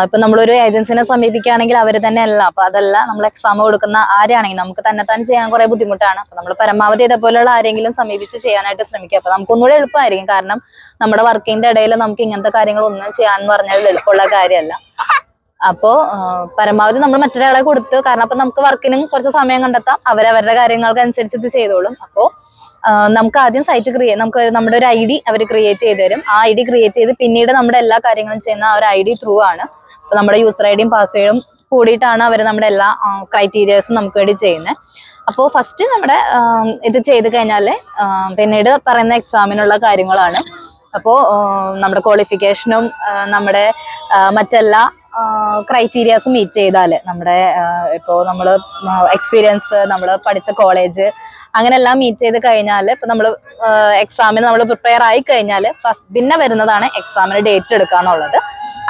ഇപ്പൊ നമ്മളൊരു ഏജൻസിനെ സമീപിക്കുകയാണെങ്കിൽ അവർ തന്നെ അല്ല. അപ്പൊ അതല്ല നമ്മൾ എക്സാം കൊടുക്കുന്ന ആരാണെങ്കിൽ നമുക്ക് തന്നെ ചെയ്യാൻ കുറെ ബുദ്ധിമുട്ടാണ്. അപ്പൊ നമ്മൾ പരമാവധി ഇതേപോലെയുള്ള ആരെങ്കിലും സമീപിച്ച് ചെയ്യാനായിട്ട് ശ്രമിക്കുക. അപ്പൊ നമുക്കൊന്നുകൂടെ എളുപ്പമായിരിക്കും. കാരണം നമ്മുടെ വർക്കിന്റെ ഇടയിൽ നമുക്ക് ഇങ്ങനത്തെ കാര്യങ്ങളൊന്നും ചെയ്യാന്ന് പറഞ്ഞാൽ എളുപ്പമുള്ള കാര്യമല്ല. അപ്പോ പരമാവധി നമ്മൾ മറ്റൊരാളെ കൊടുത്ത്, കാരണം അപ്പൊ നമുക്ക് വർക്കിനും കുറച്ച് സമയം കണ്ടെത്താം. അവരവരുടെ കാര്യങ്ങൾക്ക് അനുസരിച്ച് ഇത് ചെയ്തോളും. അപ്പോൾ നമുക്ക് ആദ്യം സൈറ്റ് നമുക്ക് നമ്മുടെ ഒരു ID അവർ ക്രിയേറ്റ് ചെയ്ത് തരും. ആ ID ക്രിയേറ്റ് ചെയ്ത് പിന്നീട് നമ്മുടെ എല്ലാ കാര്യങ്ങളും ചെയ്യുന്ന ആ ഒരു ID ത്രൂ ആണ്. അപ്പൊ നമ്മുടെ യൂസർ ഐഡിയും പാസ്വേഡും കൂടിയിട്ടാണ് അവർ നമ്മുടെ എല്ലാ ക്രൈറ്റീരിയസും നമുക്ക് വേണ്ടി ചെയ്യുന്നത്. അപ്പോൾ ഫസ്റ്റ് നമ്മുടെ ഇത് ചെയ്ത് കഴിഞ്ഞാൽ പിന്നീട് പറയുന്ന എക്സാമിനുള്ള കാര്യങ്ങളാണ്. അപ്പോൾ നമ്മുടെ ക്വാളിഫിക്കേഷനും നമ്മുടെ മറ്റെല്ലാ ക്രൈറ്റീരിയാസ് മീറ്റ് ചെയ്താൽ നമ്മുടെ ഇപ്പോൾ നമ്മൾ എക്സ്പീരിയൻസ് നമ്മൾ പഠിച്ച കോളേജ് അങ്ങനെയെല്ലാം മീറ്റ് ചെയ്ത് കഴിഞ്ഞാൽ ഇപ്പൊ നമ്മൾ എക്സാമിന് നമ്മൾ പ്രിപ്പയർ ആയി കഴിഞ്ഞാൽ പിന്നെ വരുന്നതാണ് എക്സാമിന് ഡേറ്റ് എടുക്കുക എന്നുള്ളത്.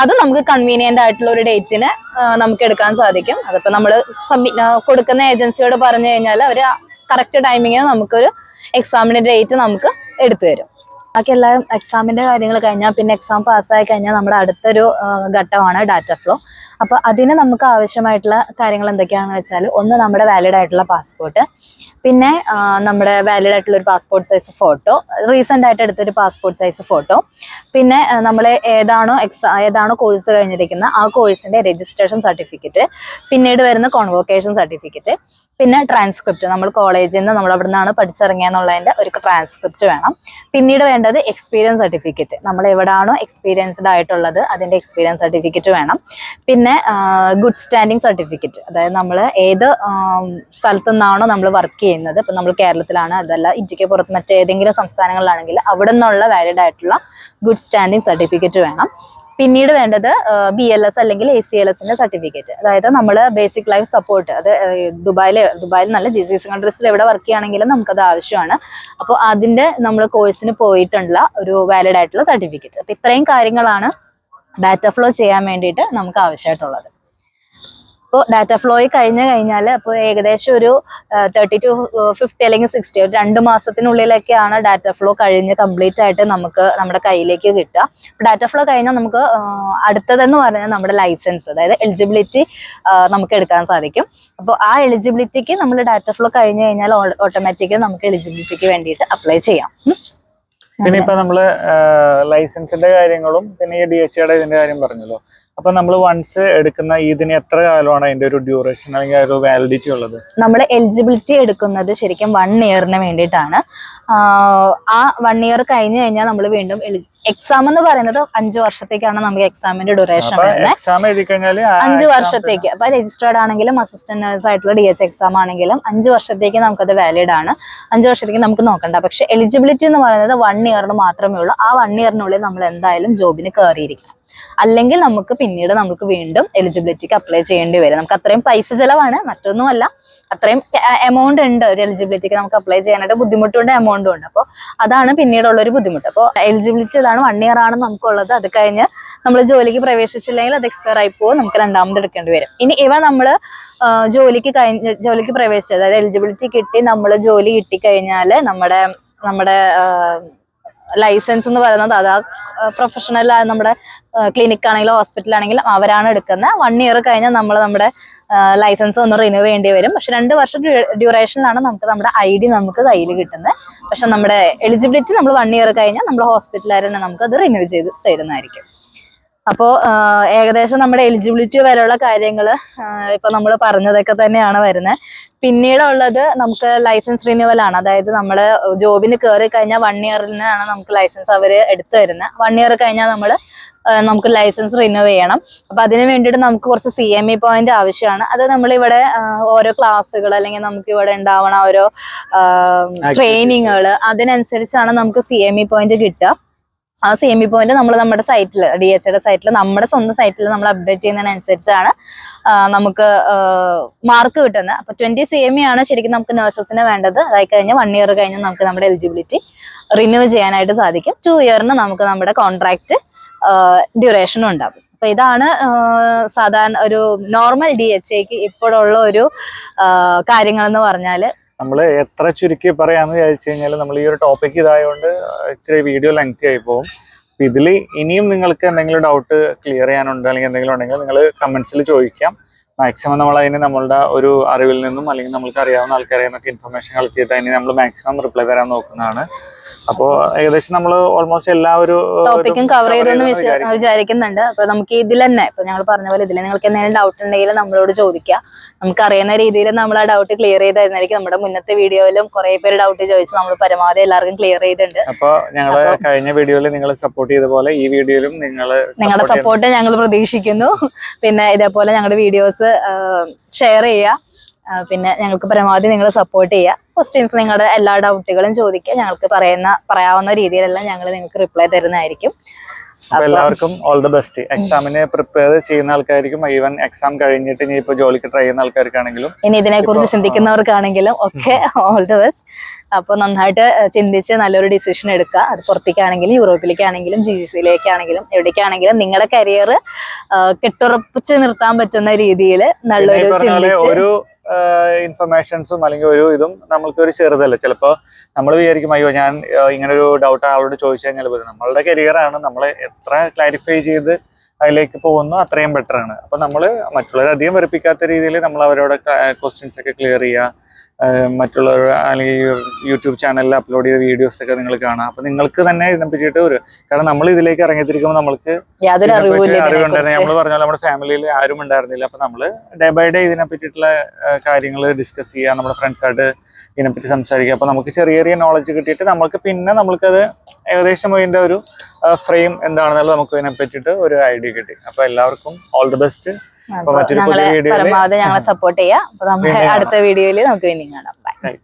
അത് നമുക്ക് കൺവീനിയന്റ് ആയിട്ടുള്ള ഒരു ഡേറ്റിന് നമുക്ക് എടുക്കാൻ സാധിക്കും. അതിപ്പോ നമ്മൾ കൊടുക്കുന്ന ഏജൻസിയോട് പറഞ്ഞു കഴിഞ്ഞാൽ അവർ കറക്റ്റ് ടൈമിങ്ങിന് നമുക്കൊരു എക്സാമിന്റെ ഡേറ്റ് നമുക്ക് എടുത്തു തരും. ബാക്കി എല്ലാ എക്സാമിന്റെ കാര്യങ്ങൾ കഴിഞ്ഞാൽ പിന്നെ എക്സാം പാസ്സായി കഴിഞ്ഞാൽ നമ്മുടെ അടുത്തൊരു ഘട്ടമാണ് ഡാറ്റ ഫ്ലോ. അപ്പൊ അതിന് നമുക്ക് ആവശ്യമായിട്ടുള്ള കാര്യങ്ങൾ എന്തൊക്കെയാണെന്ന് വെച്ചാൽ, ഒന്ന് നമ്മുടെ വാലിഡ് ആയിട്ടുള്ള പാസ്പോർട്ട്, പിന്നെ നമ്മുടെ വാലിഡ് ആയിട്ടുള്ള ഒരു പാസ്പോർട്ട് സൈസ് ഫോട്ടോ, റീസെന്റ് ആയിട്ട് എടുത്തൊരു പാസ്പോർട്ട് സൈസ് ഫോട്ടോ, പിന്നെ നമ്മൾ ഏതാണോ കോഴ്സ് കഴിഞ്ഞിരിക്കുന്ന ആ കോഴ്സിന്റെ രജിസ്ട്രേഷൻ സർട്ടിഫിക്കറ്റ്, പിന്നീട് വരുന്ന കോൺവോക്കേഷൻ സർട്ടിഫിക്കറ്റ്, പിന്നെ ട്രാൻസ്ക്രിപ്റ്റ്, നമ്മൾ കോളേജിൽ നിന്ന് നമ്മൾ അവിടെ നിന്നാണ് പഠിച്ചിറങ്ങിയെന്നുള്ളതിന്റെ ഒരു ട്രാൻസ്ക്രിപ്റ്റ് വേണം. പിന്നീട് വേണ്ടത് എക്സ്പീരിയൻസ് സർട്ടിഫിക്കറ്റ്, നമ്മൾ എവിടാണോ എക്സ്പീരിയൻസ്ഡ് ആയിട്ടുള്ളത് അതിന്റെ എക്സ്പീരിയൻസ് സർട്ടിഫിക്കറ്റ് വേണം. പിന്നെ ഗുഡ് സ്റ്റാൻഡിങ് സർട്ടിഫിക്കറ്റ്, അതായത് നമ്മൾ ഏത് സ്ഥലത്തു നിന്നാണോ നമ്മൾ വർക്ക് ചെയ്യുന്നത്, ഇപ്പം നമ്മൾ കേരളത്തിലാണ്, അതല്ല ഇന്ത്യക്ക് പുറത്ത് മറ്റേതെങ്കിലും സംസ്ഥാനങ്ങളിലാണെങ്കിൽ അവിടെ നിന്നുള്ള വാലിഡ് ആയിട്ടുള്ള ഗുഡ് സ്റ്റാൻഡിങ് സർട്ടിഫിക്കറ്റ് വേണം. പിന്നീട് വേണ്ടത് BLS അല്ലെങ്കിൽ ACLSന്റെ സർട്ടിഫിക്കറ്റ്, അതായത് നമ്മൾ ബേസിക് ലൈഫ് സപ്പോർട്ട്, അത് ദുബായിൽ നല്ല GCC കൺട്രീസിൽ എവിടെ വർക്ക് ചെയ്യുകയാണെങ്കിലും നമുക്കത് ആവശ്യമാണ്. അപ്പോൾ അതിന്റെ നമ്മൾ കോഴ്സിന് പോയിട്ടുള്ള ഒരു വാലിഡ് ആയിട്ടുള്ള സർട്ടിഫിക്കറ്റ്. അപ്പൊ ഇത്രയും കാര്യങ്ങളാണ് ഡാറ്റ ഫ്ലോ ചെയ്യാൻ വേണ്ടിയിട്ട് നമുക്ക് ആവശ്യമായിട്ടുള്ളത്. അപ്പോൾ ഡാറ്റ ഫ്ലോയിൽ കഴിഞ്ഞാൽ അപ്പോൾ ഏകദേശം ഒരു 30 to 50 അല്ലെങ്കിൽ 60, ഒരു 2 മാസത്തിനുള്ളിലൊക്കെയാണ് ഡാറ്റ ഫ്ലോ കഴിഞ്ഞ് കംപ്ലീറ്റ് ആയിട്ട് നമുക്ക് നമ്മുടെ കയ്യിലേക്ക് കിട്ടുക. ഡാറ്റ ഫ്ലോ കഴിഞ്ഞാൽ നമുക്ക് അടുത്തതെന്ന് പറഞ്ഞാൽ നമ്മുടെ ലൈസൻസ്, അതായത് എലിജിബിലിറ്റി നമുക്ക് എടുക്കാൻ സാധിക്കും. അപ്പോൾ ആ എലിജിബിലിറ്റിക്ക് നമ്മൾ ഡാറ്റ ഫ്ലോ കഴിഞ്ഞ് കഴിഞ്ഞാൽ ഓട്ടോമാറ്റിക്കലി നമുക്ക് എലിജിബിലിറ്റിക്ക് വേണ്ടിയിട്ട് അപ്ലൈ ചെയ്യാം. പിന്നെ ഇപ്പൊ നമ്മള് ലൈസൻസിന്റെ കാര്യങ്ങളും പിന്നെ ഈ DHAയുടെ ഇതിന്റെ കാര്യം പറഞ്ഞല്ലോ. അപ്പൊ നമ്മൾ വൺസ് എടുക്കുന്ന ഇതിന് എത്ര കാലമാണ് അതിന്റെ ഒരു ഡ്യൂറേഷൻ അല്ലെങ്കിൽ ഒരു വാലിഡിറ്റി ഉള്ളത്? നമ്മൾ എലിജിബിലിറ്റി എടുക്കുന്നത് ശരിക്കും 1 ഇയറിന് വേണ്ടിയിട്ടാണ്. ആ 1 ഇയർ കഴിഞ്ഞ് കഴിഞ്ഞാൽ നമ്മൾ വീണ്ടും എക്സാം എന്ന് പറയുന്നത് 5 വർഷത്തേക്കാണ് നമുക്ക് എക്സാമിന്റെ ഡ്യൂറേഷൻ വരുന്നത്. എക്സാം എഴുതി കഴിഞ്ഞാൽ 5 വർഷത്തേക്ക്. അപ്പൊ രജിസ്ട്രേർഡ് ആണെങ്കിലും അസിസ്റ്റന്റ് നേഴ്സ് ആയിട്ടുള്ള DH എക്സാം ആണെങ്കിലും 5 വർഷത്തേക്ക് നമുക്കത് വാലിഡ് ആണ്. 5 വർഷത്തേക്ക് നമുക്ക് നോക്കണ്ട. പക്ഷെ എലിജിബിലിറ്റി എന്ന് പറയുന്നത് 1 ഇയറിന് മാത്രമേ ഉള്ളൂ. ആ 1 ഇയറിനുള്ളിൽ നമ്മൾ എന്തായാലും ജോബിന് കയറിയിരിക്കണം. അല്ലെങ്കിൽ നമുക്ക് പിന്നീട് നമുക്ക് വീണ്ടും എലിജിബിലിറ്റിക്ക് അപ്ലൈ ചെയ്യേണ്ടി വരും. നമുക്ക് അത്രയും പൈസ ചെലവാണ്, മറ്റൊന്നുമല്ല. അത്രയും എമൗണ്ട് ഉണ്ട് ഒരു എലിജിബിലിറ്റിക്ക് നമുക്ക് അപ്ലൈ ചെയ്യാനായിട്ട്, ബുദ്ധിമുട്ടുണ്ട്, എമൗണ്ടും ഉണ്ട്. അപ്പോൾ അതാണ് പിന്നീടുള്ളൊരു ബുദ്ധിമുട്ട്. അപ്പോൾ എലിജിബിലിറ്റി ഇതാണ്, 1 ഇയർ ആണ് നമുക്കുള്ളത്. അത് കഴിഞ്ഞ് നമ്മൾ ജോലിക്ക് പ്രവേശിച്ചില്ലെങ്കിൽ അത് എക്സ്പയർ ആയി പോകും, നമുക്ക് രണ്ടാമത് എടുക്കേണ്ടി വരും. ഇനി ഇവ നമ്മൾ ജോലിക്ക് പ്രവേശിച്ചത്, അതായത് എലിജിബിലിറ്റി കിട്ടി നമ്മൾ ജോലി കിട്ടിക്കഴിഞ്ഞാൽ നമ്മുടെ ലൈസൻസ് എന്ന് പറയുന്നത് അതാ പ്രൊഫഷണൽ നമ്മുടെ ക്ലിനിക് ആണെങ്കിലും ഹോസ്പിറ്റലാണെങ്കിലും അവരാണ് എടുക്കുന്നത്. 1 ഇയർ കഴിഞ്ഞാൽ നമ്മൾ നമ്മുടെ ലൈസൻസ് ഒന്ന് റിന്യൂ ചെയ്യേണ്ടി വരും. പക്ഷെ 2 വർഷം ഡ്യൂറേഷനിലാണ് നമുക്ക് നമ്മുടെ ID നമുക്ക് കയ്യിൽ കിട്ടുന്നത്. പക്ഷെ നമ്മുടെ എലിജിബിലിറ്റി നമ്മൾ 1 ഇയർ കഴിഞ്ഞാൽ നമ്മൾ ഹോസ്പിറ്റലുകാർ തന്നെ നമുക്ക് അത് റിന്യൂ ചെയ്ത് തരുന്നതായിരിക്കും. അപ്പോൾ ഏകദേശം നമ്മുടെ എലിജിബിലിറ്റി വരെയുള്ള കാര്യങ്ങൾ ഇപ്പൊ നമ്മൾ പറഞ്ഞതൊക്കെ തന്നെയാണ് വരുന്നത്. പിന്നീടുള്ളത് നമുക്ക് ലൈസൻസ് റിന്യൂവൽ ആണ്. അതായത് നമ്മൾ ജോബിന് കയറി കഴിഞ്ഞാൽ 1 ഇയറിനാണ് നമുക്ക് ലൈസൻസ് അവർ എടുത്തു തരുന്നത്. 1 ഇയർ കഴിഞ്ഞാൽ നമുക്ക് ലൈസൻസ് റിന്യൂ ചെയ്യണം. അപ്പൊ അതിന് വേണ്ടിയിട്ട് നമുക്ക് കുറച്ച് CME പോയിന്റ് ആവശ്യമാണ്. അത് നമ്മളിവിടെ ഓരോ ക്ലാസ്സുകൾ അല്ലെങ്കിൽ നമുക്ക് ഇവിടെ ഉണ്ടാവണ ഓരോ ട്രെയിനിങ്ങുകൾ അതിനനുസരിച്ചാണ് നമുക്ക് CME പോയിന്റ് കിട്ടുക. ആ CME പോയിന്റ് നമ്മൾ നമ്മുടെ സൈറ്റിൽ, DHAയുടെ സൈറ്റിൽ, നമ്മുടെ സ്വന്തം സൈറ്റിൽ നമ്മൾ അപ്ഡേറ്റ് ചെയ്യുന്നതിനനുസരിച്ചാണ് നമുക്ക് മാർക്ക് കിട്ടുന്നത്. അപ്പൊ 20 CME ആണ് ശരിക്കും നമുക്ക് നഴ്സസിന് വേണ്ടത്. അതായി കഴിഞ്ഞാൽ 1 ഇയർ കഴിഞ്ഞാൽ നമുക്ക് നമ്മുടെ എലിജിബിലിറ്റി റിന്യൂ ചെയ്യാനായിട്ട് സാധിക്കും. 2 ഇയറിന് നമുക്ക് നമ്മുടെ കോൺട്രാക്ട് ഡ്യൂറേഷനും ഉണ്ടാകും. അപ്പൊ ഇതാണ് സാധാരണ ഒരു നോർമൽ DHAക്ക് ഇപ്പോഴുള്ള ഒരു കാര്യങ്ങൾ എന്ന് പറഞ്ഞാല്. നമ്മൾ എത്ര ചുരുക്കി പറയാന്ന് വിചാരിച്ചു കഴിഞ്ഞാൽ നമ്മൾ ഈ ഒരു ടോപ്പിക് ഇതായതുകൊണ്ട് ഇച്ചിരി വീഡിയോ ലെങ്തി ആയി പോകും. ഇതിൽ ഇനിയും നിങ്ങൾക്ക് എന്തെങ്കിലും ഡൗട്ട് ക്ലിയർ ചെയ്യാനുണ്ട് അല്ലെങ്കിൽ എന്തെങ്കിലും ഉണ്ടെങ്കിൽ നിങ്ങൾ കമന്റ്സിൽ ചോദിക്കാം. മാക്സിമം നമ്മൾ അതിന് നമ്മളുടെ ഒരു അറിവിൽ നിന്നും അല്ലെങ്കിൽ നമ്മൾക്ക് അറിയാവുന്ന ആൾക്കാരെ നിന്നൊക്കെ ഇൻഫർമേഷൻ കളക്ട് ചെയ്ത് അതിന് നമ്മൾ മാക്സിമം റിപ്ലൈ തരാൻ നോക്കുന്നതാണ്. അപ്പോൾ ഏകദേശം നമ്മൾ ഓൾമോസ്റ്റ് എല്ലാ ഒരു ടോപ്പിക്കും കവർ ചെയ്തെന്ന് വിചാരിക്കുന്നുണ്ട്. അപ്പൊ നമുക്ക് ഇതിൽ തന്നെ ഇപ്പൊ ഞങ്ങൾ പറഞ്ഞ പോലെ ഇതിൽ നിങ്ങൾക്ക് എന്തെങ്കിലും ഡൗട്ട് ഉണ്ടെങ്കിൽ നമ്മളോട് ചോദിക്കുക. നമുക്ക് അറിയുന്ന രീതിയിൽ നമ്മൾ ആ ഡൗട്ട് ക്ലിയർ ചെയ്ത് തരുന്നതായിരിക്കും. നമ്മുടെ മുന്നത്തെ വീഡിയോയിലും കുറെ പേര് ഡൗട്ട് ചോദിച്ചു, നമ്മൾ പരമാവധി എല്ലാവർക്കും ക്ലിയർ ചെയ്തിട്ടുണ്ട്. അപ്പൊ ഞങ്ങൾ കഴിഞ്ഞ വീഡിയോയിൽ നിങ്ങൾ സപ്പോർട്ട് ചെയ്ത പോലെ ഈ വീഡിയോയിലും നിങ്ങളുടെ സപ്പോർട്ട് ഞങ്ങൾ പ്രതീക്ഷിക്കുന്നു. പിന്നെ ഇതേപോലെ ഞങ്ങളുടെ വീഡിയോസ് ഷെയർ ചെയ്യുക. പിന്നെ ഞങ്ങൾക്ക് പരമാവധി നിങ്ങൾ സപ്പോർട്ട് ചെയ്യുക. ക്വസ്റ്റ്യൻസ് നിങ്ങളുടെ എല്ലാ ഡൗട്ടുകളും ചോദിക്കുക. ഞങ്ങൾക്ക് പറയാവുന്ന രീതിയിലെല്ലാം ഞങ്ങൾ നിങ്ങൾക്ക് റിപ്ലൈ തരുന്നതായിരിക്കും. എല്ലാവർക്കും ഓൾ ദ ബെസ്റ്റ്. എക്സാമിന് പ്രിപ്പയർ ചെയ്യുന്ന ആൾക്കാർക്കും ഈവൻ എക്സാം കഴിഞ്ഞിട്ട് ഇനി ഇപ്പൊ ജോലിക്ക് ട്രൈ ചെയ്യുന്ന ആൾക്കാർക്കാണെങ്കിലും ഇനി ഇതിനെ കുറിച്ച് ചിന്തിക്കുന്നവർക്കാണെങ്കിലും ഒക്കെ ഓൾ ദ ബെസ്റ്റ്. അപ്പൊ നന്നായിട്ട് ചിന്തിച്ച് നല്ലൊരു ഡിസിഷൻ എടുക്കുക. അത് പുറത്തേക്കാണെങ്കിലും യൂറോപ്പിലേക്കാണെങ്കിലും GCCയിലേക്കാണെങ്കിലും എവിടേക്കാണെങ്കിലും നിങ്ങളുടെ കരിയർ കെട്ടുറപ്പിച്ച് നിർത്താൻ പറ്റുന്ന രീതിയിൽ നല്ലൊരു ഒരു ഇൻഫർമേഷൻസും അല്ലെങ്കിൽ ഒരു ഇതും നമ്മൾക്ക് ഒരു ചെറുതല്ല. ചിലപ്പോൾ നമ്മൾ വിചാരിക്കും അയ്യോ ഞാൻ ഇങ്ങനെ ഒരു ഡൗട്ട് ആളോട് ചോദിച്ചു കഴിഞ്ഞാൽ നമ്മളുടെ കരിയറാണ്, നമ്മൾ എത്ര ക്ലാരിഫൈ ചെയ്ത് അതിലേക്ക് പോകുന്നു അത്രയും ബെറ്റർ ആണ്. അപ്പൊ നമ്മൾ മറ്റുള്ളവരെ അധികം വെറുപ്പിക്കാത്ത രീതിയിൽ നമ്മൾ അവരോട് ക്വസ്റ്റ്യൻസ് ഒക്കെ ക്ലിയർ ചെയ്യുക. മറ്റുള്ളവർ അല്ലെങ്കിൽ യൂട്യൂബ് ചാനലിൽ അപ്ലോഡ് ചെയ്ത വീഡിയോസ് ഒക്കെ നിങ്ങൾ കാണാം. അപ്പൊ നിങ്ങൾക്ക് തന്നെ ഇതിനെ പറ്റിയിട്ട് കാരണം നമ്മൾ ഇതിലേക്ക് ഇറങ്ങിത്തിരിക്കുമ്പോൾ നമുക്ക് യാതൊരു അറിവില്ല അറിവുണ്ടായിരുന്നു. നമ്മൾ പറഞ്ഞാൽ നമ്മുടെ ഫാമിലിയിൽ ആരും ഉണ്ടായിരുന്നില്ല. അപ്പൊ നമ്മൾ ഡേ ബൈ ഡേ ഇതിനെ പറ്റിയിട്ടുള്ള കാര്യങ്ങൾ ഡിസ്കസ് ചെയ്യുക, നമ്മുടെ ഫ്രണ്ട്സായിട്ട് ഇതിനെപ്പറ്റി സംസാരിക്കുക. അപ്പൊ നമുക്ക് ചെറിയ ചെറിയ നോളജ് കിട്ടിയിട്ട് നമ്മൾക്കത് ഏകദേശം അതിന്റെ ഒരു ഫ്രെയിം എന്താണെന്നുള്ളത് നമുക്ക് ഇതിനെ പറ്റിയിട്ട് ഒരു ഐഡിയ കിട്ടി. അപ്പൊ എല്ലാവർക്കും ഓൾ ദി ബെസ്റ്റ്. മറ്റൊരു പുതിയ വീഡിയോയിൽ പരമാവധി ഞങ്ങളെ സപ്പോർട്ട് ചെയ്യാം. അപ്പൊ നമ്മുടെ അടുത്ത വീഡിയോയിൽ നമുക്ക് വീണ്ടും കാണാം. ബൈ.